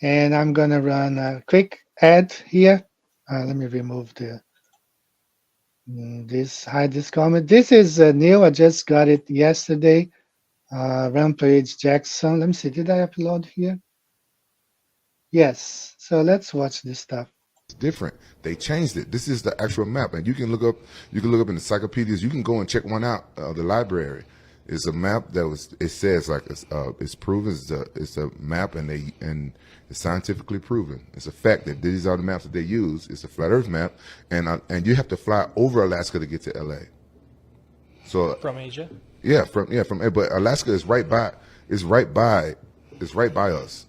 And I'm going to run a quick ad here. Let me remove hide this comment. This is new. I just got it yesterday. Rampage Jackson. Let me see. Did I upload here? Yes. So let's watch this stuff. It's different. They changed it. This is the actual map, and you can look up in encyclopedias. You can go and check one out. The library is a map that was. It says like it's proven. It's a map, and it's scientifically proven. It's a fact that these are the maps that they use. It's a flat Earth map, and you have to fly over Alaska to get to LA. So from Asia. Yeah, but Alaska is right by. It's right by us.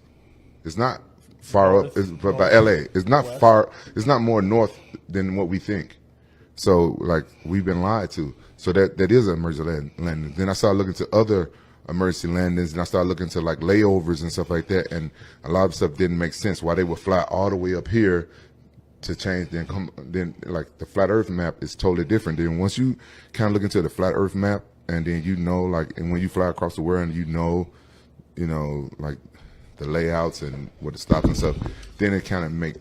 It's not far up, but by LA. It's not west. Far. It's not more north than what we think. So, like, we've been lied to. So that is an emergency landing. Then I started looking to other emergency landings, and I started looking to like layovers and stuff like that. And a lot of stuff didn't make sense. Why they would fly all the way up here to change, then like the flat Earth map is totally different. Then once you kind of look into the flat Earth map, and then you know, like, and when you fly across the world, and you know, like the layouts and what it stops and stuff, then it kind of make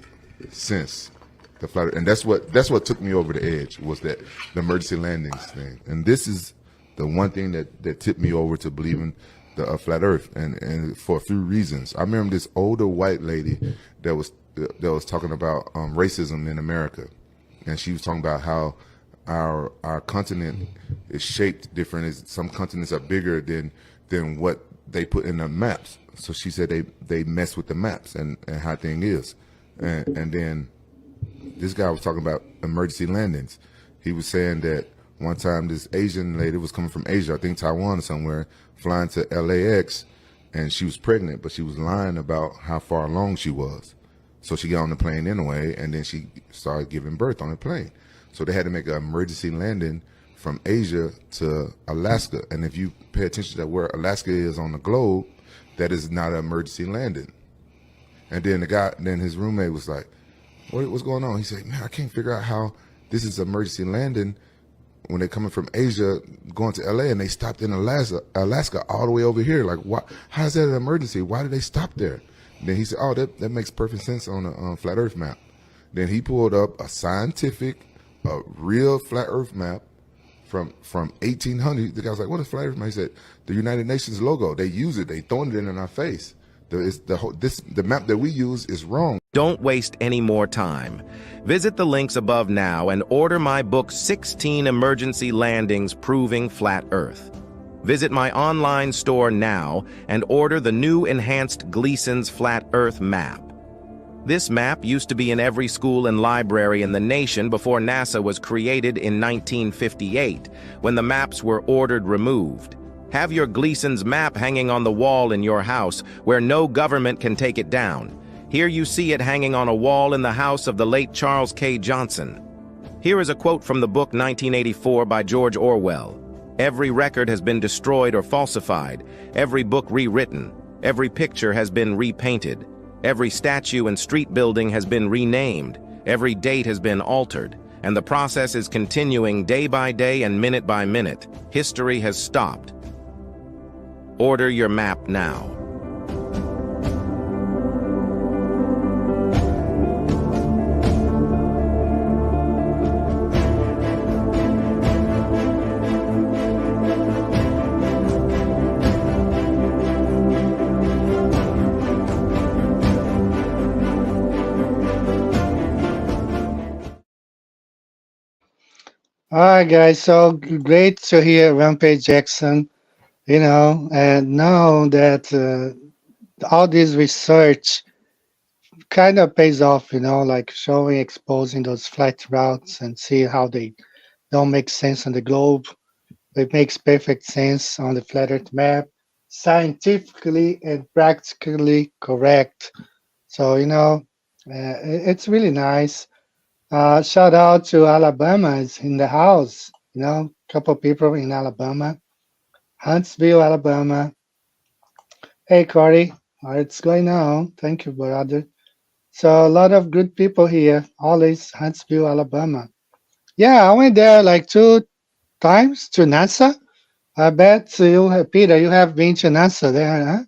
sense. The flat, and that's what took me over the edge, was that the emergency landings thing. And this is the one thing that tipped me over to believing the flat Earth, and for a few reasons. I remember this older white lady that was talking about racism in America, and she was talking about how our continent is shaped different. Some continents are bigger than what they put in the maps. So she said they mess with the maps and how thing is, and then this guy was talking about emergency landings. He was saying that one time this Asian lady was coming from Asia, I think Taiwan or somewhere, flying to LAX, and she was pregnant, but she was lying about how far along she was. So she got on the plane anyway, and then she started giving birth on the plane. So they had to make an emergency landing from Asia to Alaska. And if you pay attention to where Alaska is on the globe, that is not an emergency landing. And then his roommate was like, what's going on? He said, man, I can't figure out how this is emergency landing when they're coming from Asia going to LA, and they stopped in Alaska all the way over here. Like, why? How is that an emergency? Why did they stop there? Then he said, oh, that makes perfect sense on a flat earth map. Then he pulled up a scientific, real flat earth map from 1800. The guy was like, what is flat earth map? He said, the United Nations logo. They use it. They throwing it in our face. The map that we use is wrong. Don't waste any more time. Visit the links above now and order my book 16 Emergency Landings Proving Flat Earth. Visit my online store now and order the new enhanced Gleason's Flat Earth map. This map used to be in every school and library in the nation before NASA was created in 1958, when the maps were ordered removed. Have your Gleason's map hanging on the wall in your house where no government can take it down. Here you see it hanging on a wall in the house of the late Charles K. Johnson. Here is a quote from the book 1984 by George Orwell. Every record has been destroyed or falsified, every book rewritten, every picture has been repainted, every statue and street building has been renamed, every date has been altered, and the process is continuing day by day and minute by minute. History has stopped. Order your map now. All right, guys. So great to hear Rampage Jackson, and now that all this research kind of pays off, like showing, exposing those flight routes and see how they don't make sense on the globe. It makes perfect sense on the flat earth map, scientifically and practically correct. So, it's really nice. Shout out to Alabama is in the house, a couple people in Alabama, Huntsville, Alabama. Hey, Corey, what's going on? Thank you, brother. So a lot of good people here, always Huntsville, Alabama. Yeah, I went there like 2 times to NASA. I bet Peter, you have been to NASA there, huh?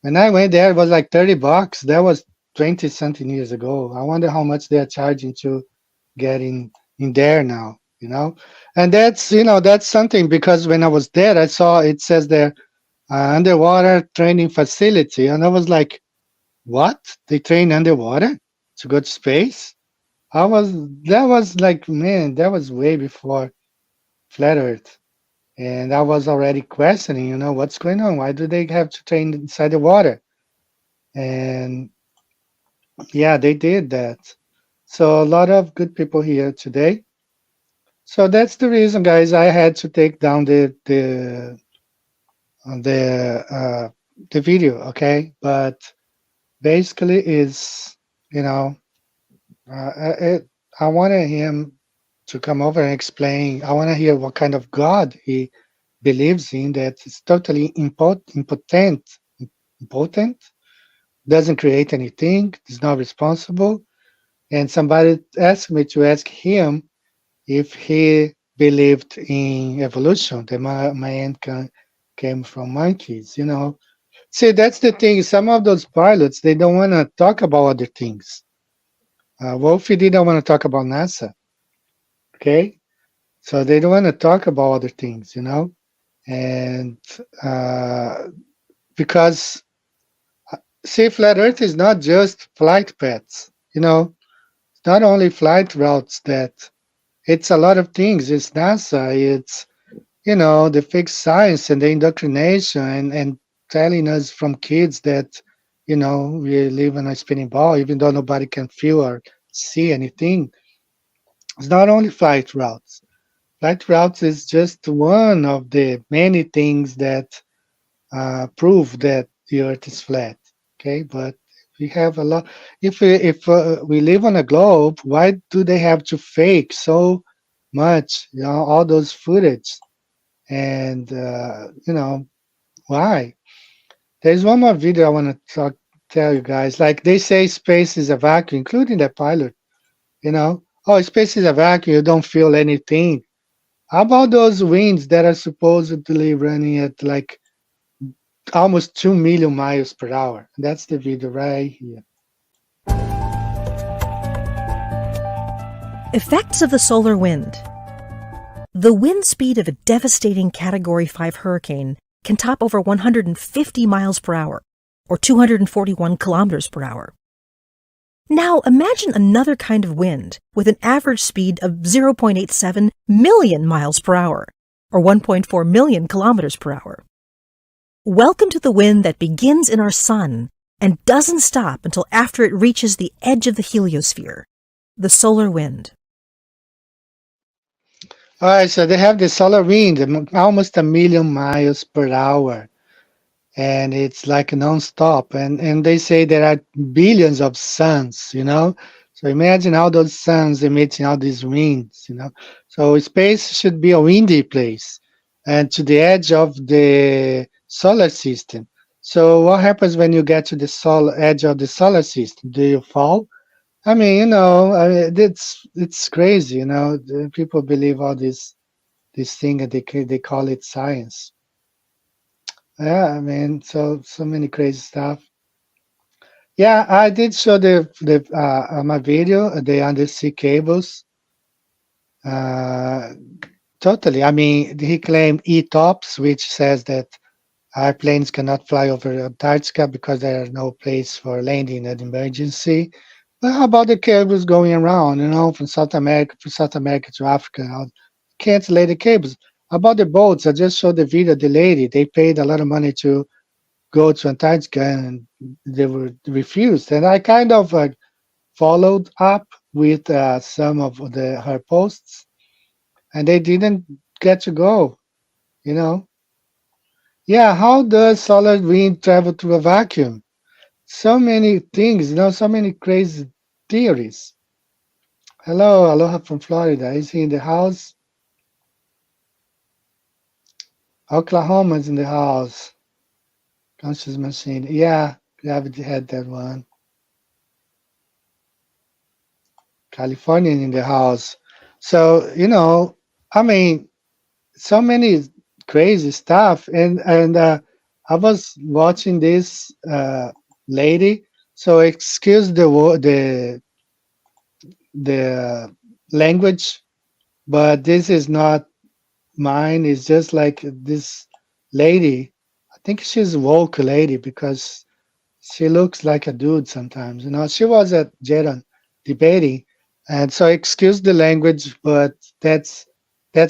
When I went there, it was like $30. That was 20 something years ago. I wonder how much they're charging to get in there now, and that's something, because when I was there, I saw it says there underwater training facility, and I was like, what? They train underwater to go to space? That was like, man, that was way before flat earth, and I was already questioning, what's going on? Why do they have to train inside the water? And yeah, they did that. So a lot of good people here today. So that's the reason, guys, I had to take down the video, okay? But basically is, I wanted him to come over and explain. I want to hear what kind of God he believes in, that is totally impotent, doesn't create anything, is not responsible. And somebody asked me to ask him if he believed in evolution, that man came from monkeys, See, that's the thing. Some of those pilots, they don't want to talk about other things. Wolfie didn't want to talk about NASA, okay? So they don't want to talk about other things, And because, see, flat Earth is not just flight paths, It's not only flight routes that It's a lot of things. It's NASA. It's the fake science and the indoctrination and telling us from kids that we live on a spinning ball, even though nobody can feel or see anything. It's not only flight routes. Flight routes is just one of the many things that prove that the Earth is flat. Okay, but we have a lot. If we live on a globe, why do they have to fake so much? All those footage, and why? There's one more video I want to tell you guys. Like they say, space is a vacuum, including the pilot. Oh, space is a vacuum. You don't feel anything. How about those winds that are supposedly running at like almost 2 million miles per hour? That's the video right here. Effects of the solar wind. The wind speed of a devastating Category 5 hurricane can top over 150 miles per hour, or 241 kilometers per hour. Now imagine another kind of wind with an average speed of 0.87 million miles per hour, or 1.4 million kilometers per hour. Welcome to the wind that begins in our sun and doesn't stop until after it reaches the edge of the heliosphere, the solar wind. All right, so they have the solar wind, almost 1 million miles per hour, and it's like non-stop. And they say there are billions of suns. So imagine all those suns emitting all these winds. So space should be a windy place, and to the edge of the solar system. So what happens when you get to the edge of the solar system? Do you fall? I mean, it's crazy. The people believe all this thing and they call it science. Yeah, I mean, so many crazy stuff. Yeah, I did show my video the undersea cables. Totally. I mean, he claimed ETOPS, which says that airplanes cannot fly over Antarctica because there are no place for landing in an emergency. But how about the cables going around, from South America to Africa? Can't lay the cables. About the boats, I just showed the video. The lady, they paid a lot of money to go to Antarctica, and they were refused. And I kind of followed up with some of her posts, and they didn't get to go. Yeah, how does solar wind travel through a vacuum? So many things, so many crazy theories. Hello, aloha from Florida. Is he in the house? Oklahoma's in the house. Conscious machine. Yeah, gravity had that one. Californian in the house. So, I mean, so many crazy stuff. And I was watching this lady. So excuse the language, but this is not mine. It's just like this lady. I think she's a woke lady because she looks like a dude sometimes. She was at Jeddah debating, and so excuse the language, but that's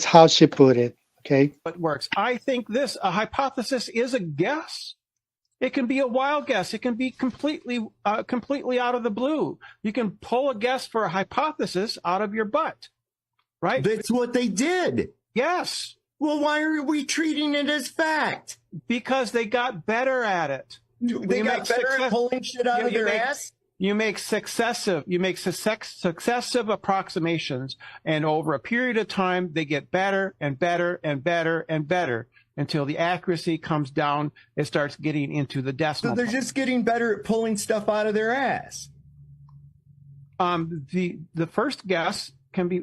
how she put it. Okay. It works. I think a hypothesis is a guess. It can be a wild guess. It can be completely out of the blue. You can pull a guess for a hypothesis out of your butt, right? That's what they did. Yes. Well, why are we treating it as fact? Because they got better at it. They got better at pulling shit out of their ass? You make successive approximations, and over a period of time, they get better and better and better and better until the accuracy comes down. It starts getting into the decimal. So they're just getting better at pulling stuff out of their ass. The first guess can be,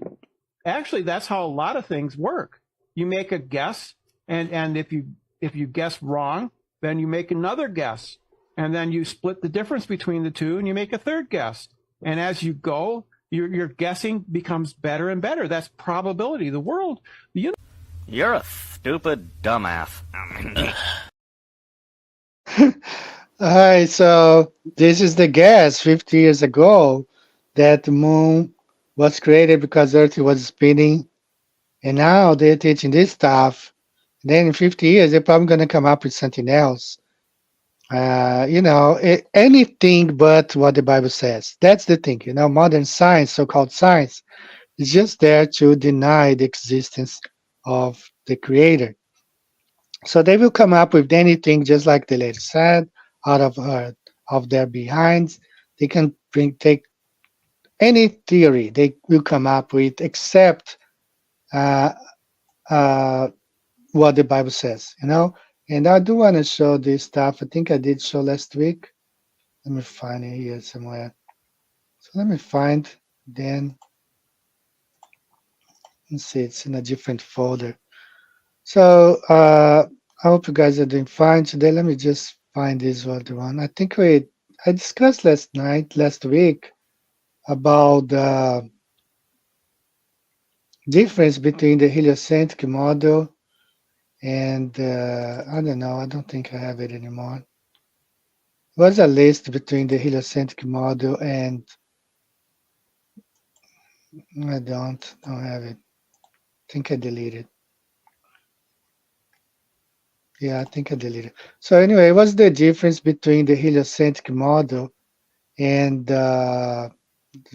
actually, that's how a lot of things work. You make a guess, and if you guess wrong, then you make another guess. And then you split the difference between the two and you make a third guess. And as you go, your guessing becomes better and better. That's probability. The world, You're a stupid dumbass. All right, so this is the guess 50 years ago that the moon was created because Earth was spinning, and now they're teaching this stuff. And then in 50 years, they're probably going to come up with something else. Anything but what the Bible says. That's the thing. Modern science, so-called science, is just there to deny the existence of the Creator. So they will come up with anything, just like the lady said, out of their behinds. They can take any theory they will come up with, except uh, uh, what the Bible says. And I do want to show this stuff. I think I did show last week. Let me find it here somewhere. So let me find. Then let's see. It's in a different folder. So I hope you guys are doing fine today. Let me just find this other one. I think I discussed last week, about the difference between the heliocentric model and I don't know. I don't think I have it anymore. There was a list between the heliocentric model and I don't have it. I think I deleted. Yeah, I think I deleted. So anyway, what's the difference between the heliocentric model and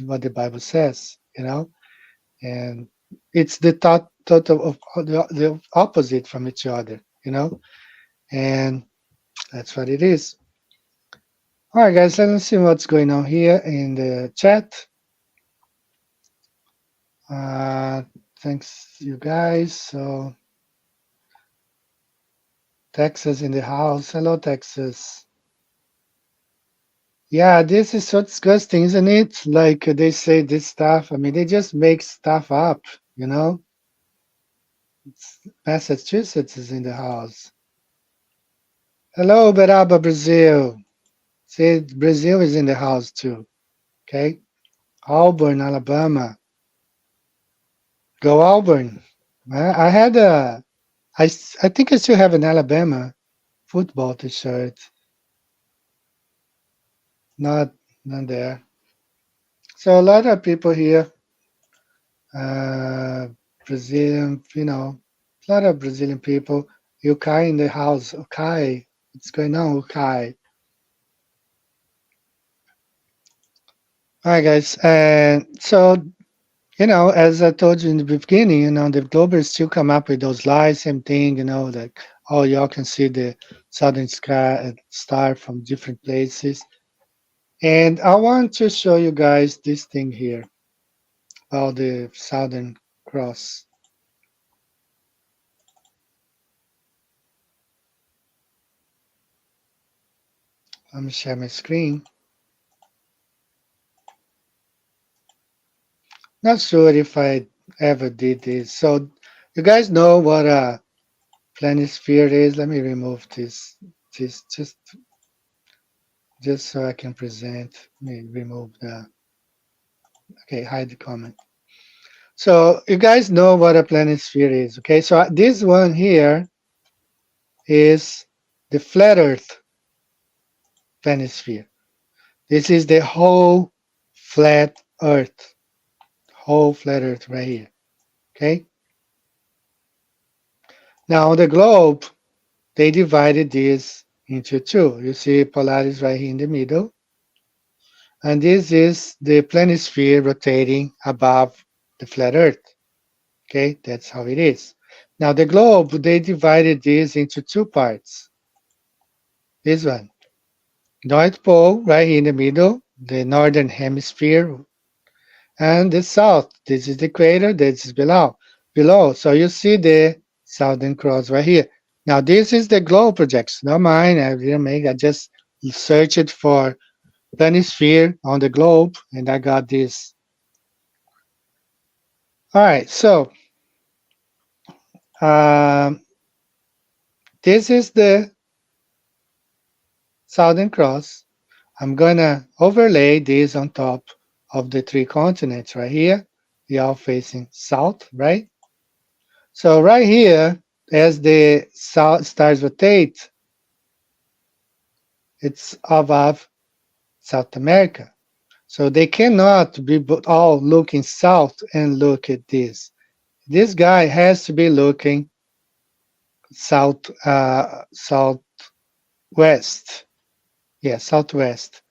what the Bible says? And it's the total of the opposite from each other. And that's what it is. All right, guys, let's see what's going on here in the chat. Thanks, you guys. So Texas in the house. Hello, Texas. Yeah, this is so disgusting, isn't it? Like they say this stuff. I mean, they just make stuff up, Massachusetts is in the house. Hello, Beraba, Brazil. See, Brazil is in the house too. Okay. Auburn, Alabama. Go Auburn. I think I still have an Alabama football t-shirt. Not there. So a lot of people here, Brazilian, a lot of Brazilian people. Ukai in the house. Ukai, what's going on, Ukai? All right, guys. So, as I told you in the beginning, the Globers still come up with those lies, same thing, that, oh, y'all can see the southern sky star from different places. And I want to show you guys this thing here about the Southern Cross. Let me share my screen. Not sure if I ever did this. So you guys know what a planisphere is. Let me remove this just so I can present. Let me remove okay, hide the comment. So you guys know what a planisphere is, okay? So this one here is the flat Earth planisphere. This is the whole flat Earth. Whole flat Earth right here, okay? Now on the globe, they divided this into two. You see Polaris right here in the middle. And this is the planisphere rotating above the flat Earth. Okay, that's how it is. Now the globe, they divided this into two parts. This one, North Pole right here in the middle, the northern hemisphere, and the south. This is the equator, this is below. So you see the Southern Cross right here. Now this is the globe projection, not mine. I just searched for planisphere on the globe, and I got this. All right, so this is the Southern Cross. I'm gonna overlay this on top of the three continents right here. They all facing south, right? So right here, as the stars rotate, it's above South America. So they cannot be all looking south and look at this. This guy has to be looking southwest. Yeah, southwest.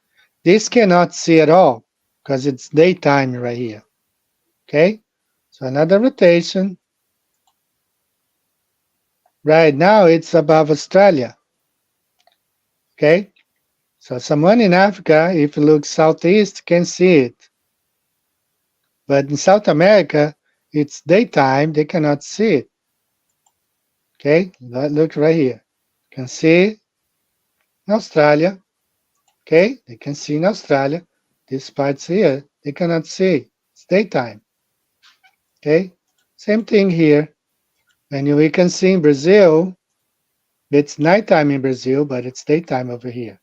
This cannot see at all because it's daytime right here. Okay, so another rotation. Right now it's above Australia. Okay, so someone in Africa, if you look southeast, can see it. But in South America, it's daytime, they cannot see it. Okay, look right here. You can see in Australia. Okay, they can see in Australia. These parts here, they cannot see. It's daytime. Okay, same thing here. And we can see in Brazil, it's nighttime in Brazil, but it's daytime over here.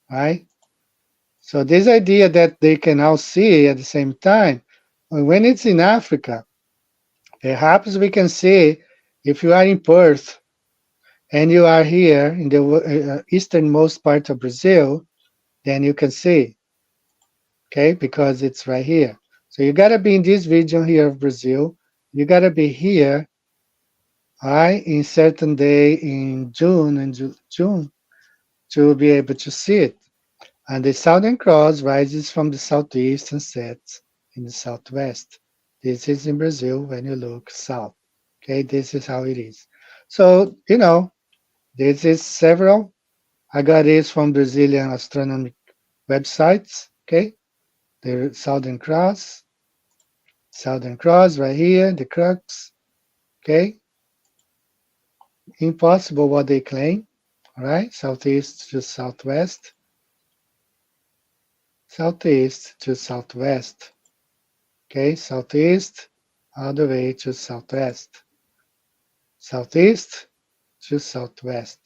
Right? So this idea that they can all see at the same time, when it's in Africa, perhaps we can see if you are in Perth and you are here in the easternmost part of Brazil, then you can see, okay, because it's right here. So you got to be in this region here of Brazil. You got to be here, all right, in certain day in June and June to be able to see it. And the Southern Cross rises from the southeast and sets in the southwest. This is in Brazil when you look south. Okay, this is how it is. So, this is several. I got this from Brazilian astronomy websites. Okay, the Southern Cross right here, the crux. Okay, impossible what they claim. All right, southeast to southwest. Southeast to southwest. Okay, southeast all the way to southwest. Southeast to southwest.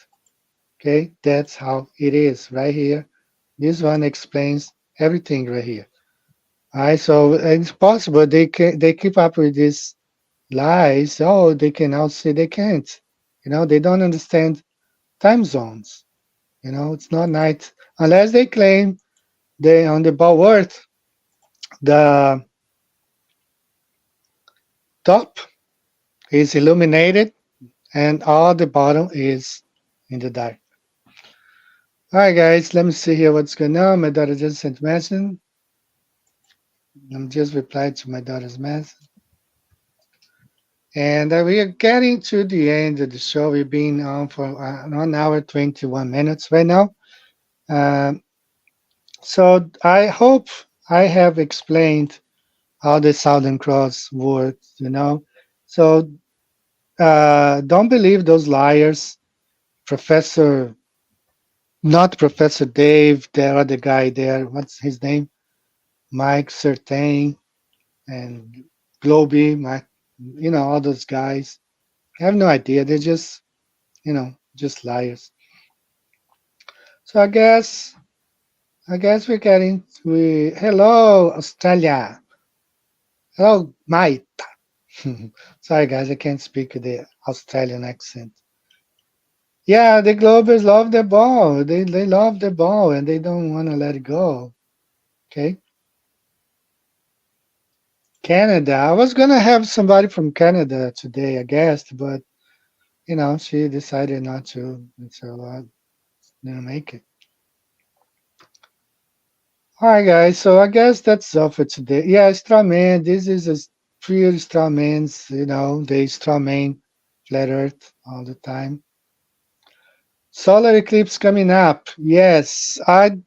Okay, that's how it is right here. This one explains everything right here. All right, so it's possible they keep up with these lies. Oh, they can outsee, they can't. They don't understand time zones. It's not night unless they claim they on the ball earth the top is illuminated and all the bottom is in the dark. All right, guys, let me see here what's going on. My daughter just sent a message. I'm just replied to my daughter's message. And we are getting to the end of the show. We've been on for 1 hour, 21 minutes right now. So I hope I have explained how the Southern Cross works, So don't believe those liars. Not Professor Dave, the other guy there, what's his name? Mike Certain and Globy, all those guys. I have no idea. They're just, just liars. So I guess we're getting to hello, Australia. Hello, mate. Sorry, guys, I can't speak the Australian accent. Yeah, the Globers love the ball. They love the ball and they don't want to let it go. Okay. Canada. I was gonna have somebody from Canada today, I guess, but she decided not to, and so I didn't make it. All right, guys. So I guess that's all for today. Yeah, straw man. This is a pure straw man's. They straw man flat Earth all the time. Solar eclipse coming up. Yes, I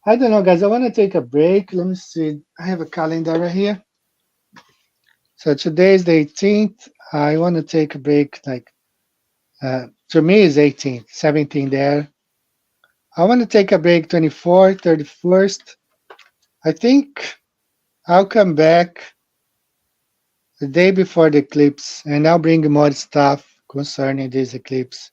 don't know, guys. I want to take a break. Let me see. I have a calendar right here. So today is the 18th. I want to take a break. To me, it's 18th, 17th there. I want to take a break 24th, 31st. I think I'll come back the day before the eclipse, and I'll bring more stuff concerning this eclipse.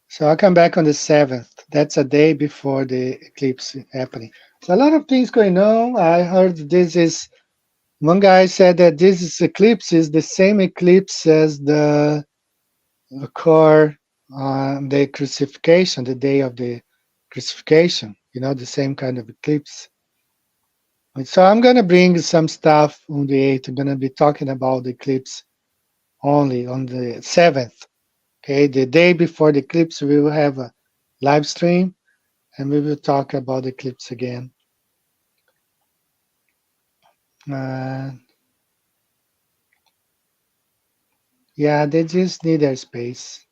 So I'll come back on the 7th. That's a day before the eclipse happening. So a lot of things going on. I heard one guy said that this eclipse is the same eclipse as the occur on the crucifixion, the day of the crucifixion. the same kind of eclipse. And so I'm going to bring some stuff on the 8th. I'm going to be talking about the eclipse only on the 7th. Okay, the day before the eclipse, we will have a live stream and we will talk about the eclipse again. Yeah, they just need their space.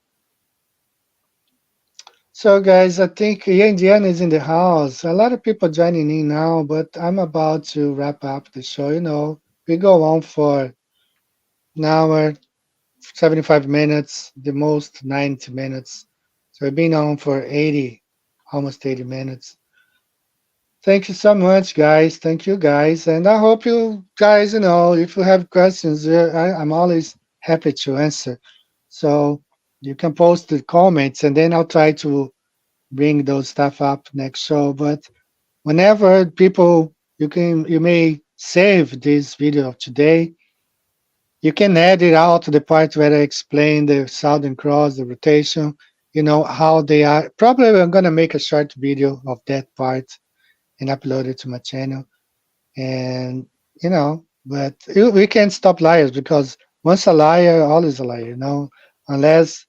So guys, I think Indiana is in the house. A lot of people joining in now, but I'm about to wrap up the show. We go on for an hour, 75 minutes, the most 90 minutes. So we've been on for 80, almost 80 minutes. Thank you so much, guys. Thank you, guys. And I hope you guys, if you have questions, I'm always happy to answer. So you can post the comments and then I'll try to bring those stuff up next show. But whenever people, you may save this video of today. You can edit out the part where I explain the Southern Cross, the rotation, how they are. Probably I'm going to make a short video of that part and upload it to my channel. And, but we can't stop liars, because once a liar, always a liar, unless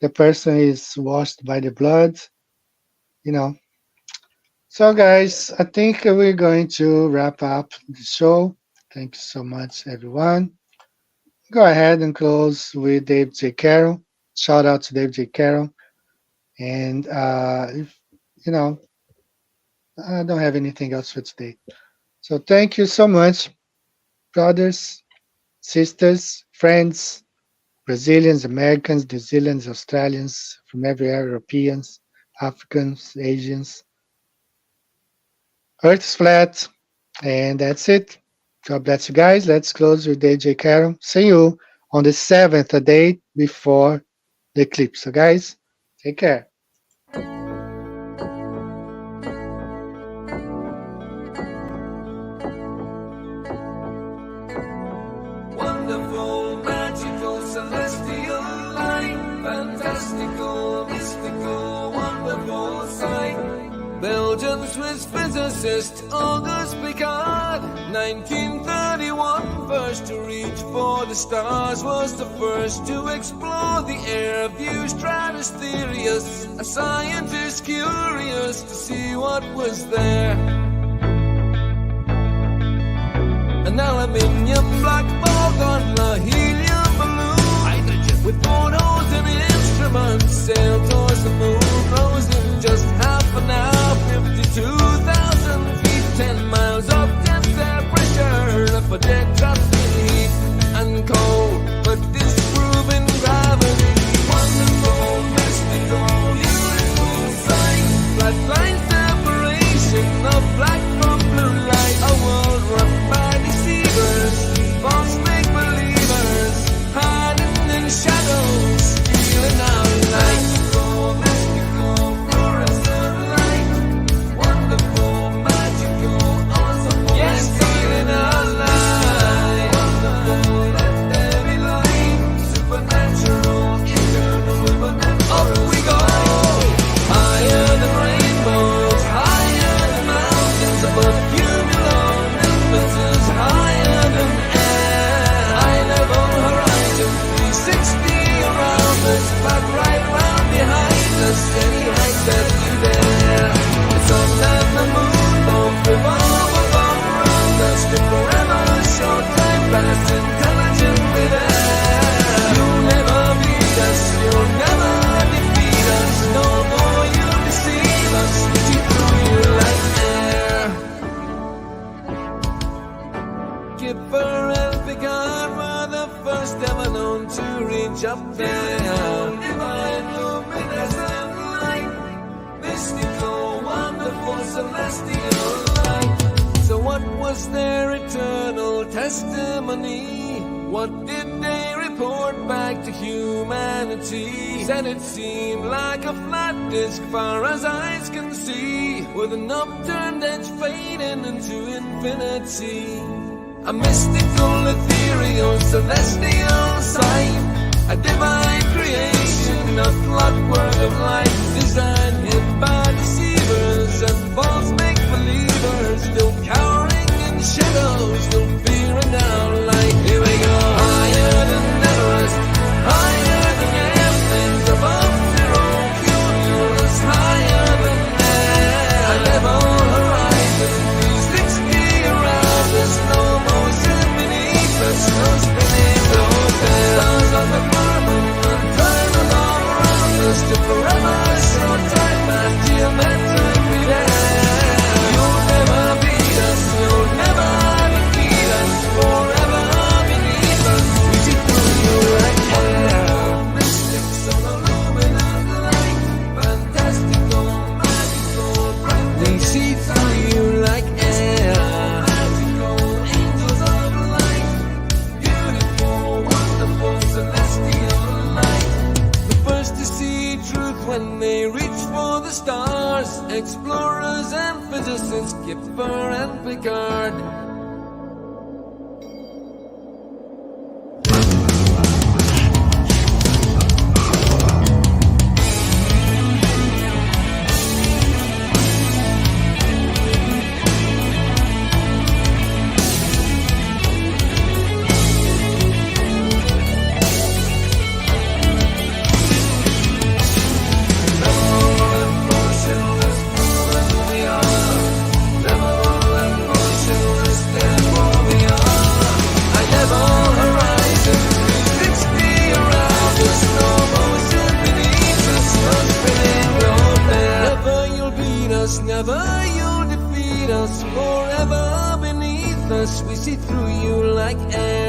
the person is washed by the blood, So guys, I think we're going to wrap up the show. Thank you so much, everyone. Go ahead and close with Dave J. Carroll. Shout out to Dave J. Carroll. And if I don't have anything else for today. So thank you so much, brothers, sisters, friends, Brazilians, Americans, New Zealanders, Australians, from everywhere, Europeans, Africans, Asians. Earth is flat, and that's it. God bless you guys. Let's close with DJ Carol. See you on the 7th, a day before the eclipse. So guys, take care. Wonderful, magical, celestial light, fantastical, mystical, wonderful sight. Belgian Swiss physicist Auguste Piccard, 1931, first to reach for the stars, was the first to explore the air view stratospherius, a scientist curious to see what was there. An aluminium black ball on a helium balloon, hydrogen with photos and instruments, sailed towards the moon, rose in just half an hour, 52,000 feet, 10 miles up, 10 temperature, up a dead drop in heat and cold, but disproving gravity. Wonderful, mystical, beautiful sight, flat line separation of black from blue light, a world run by deceivers, false make-believers, hiding in shadows, stealing our light. Up there, divine luminescent light, mystical, wonderful, celestial light. So what was their eternal testimony? What did they report back to humanity? Said it seemed like a flat disk far as eyes can see, with an upturned edge fading into infinity. A mystical, ethereal, celestial sight, a divine creation, a clockwork of light, designed hid by deceivers and when they reach for the stars. Explorers and physicists, Kipper and Picard. Never you'll defeat us, forever beneath us. We see through you like air.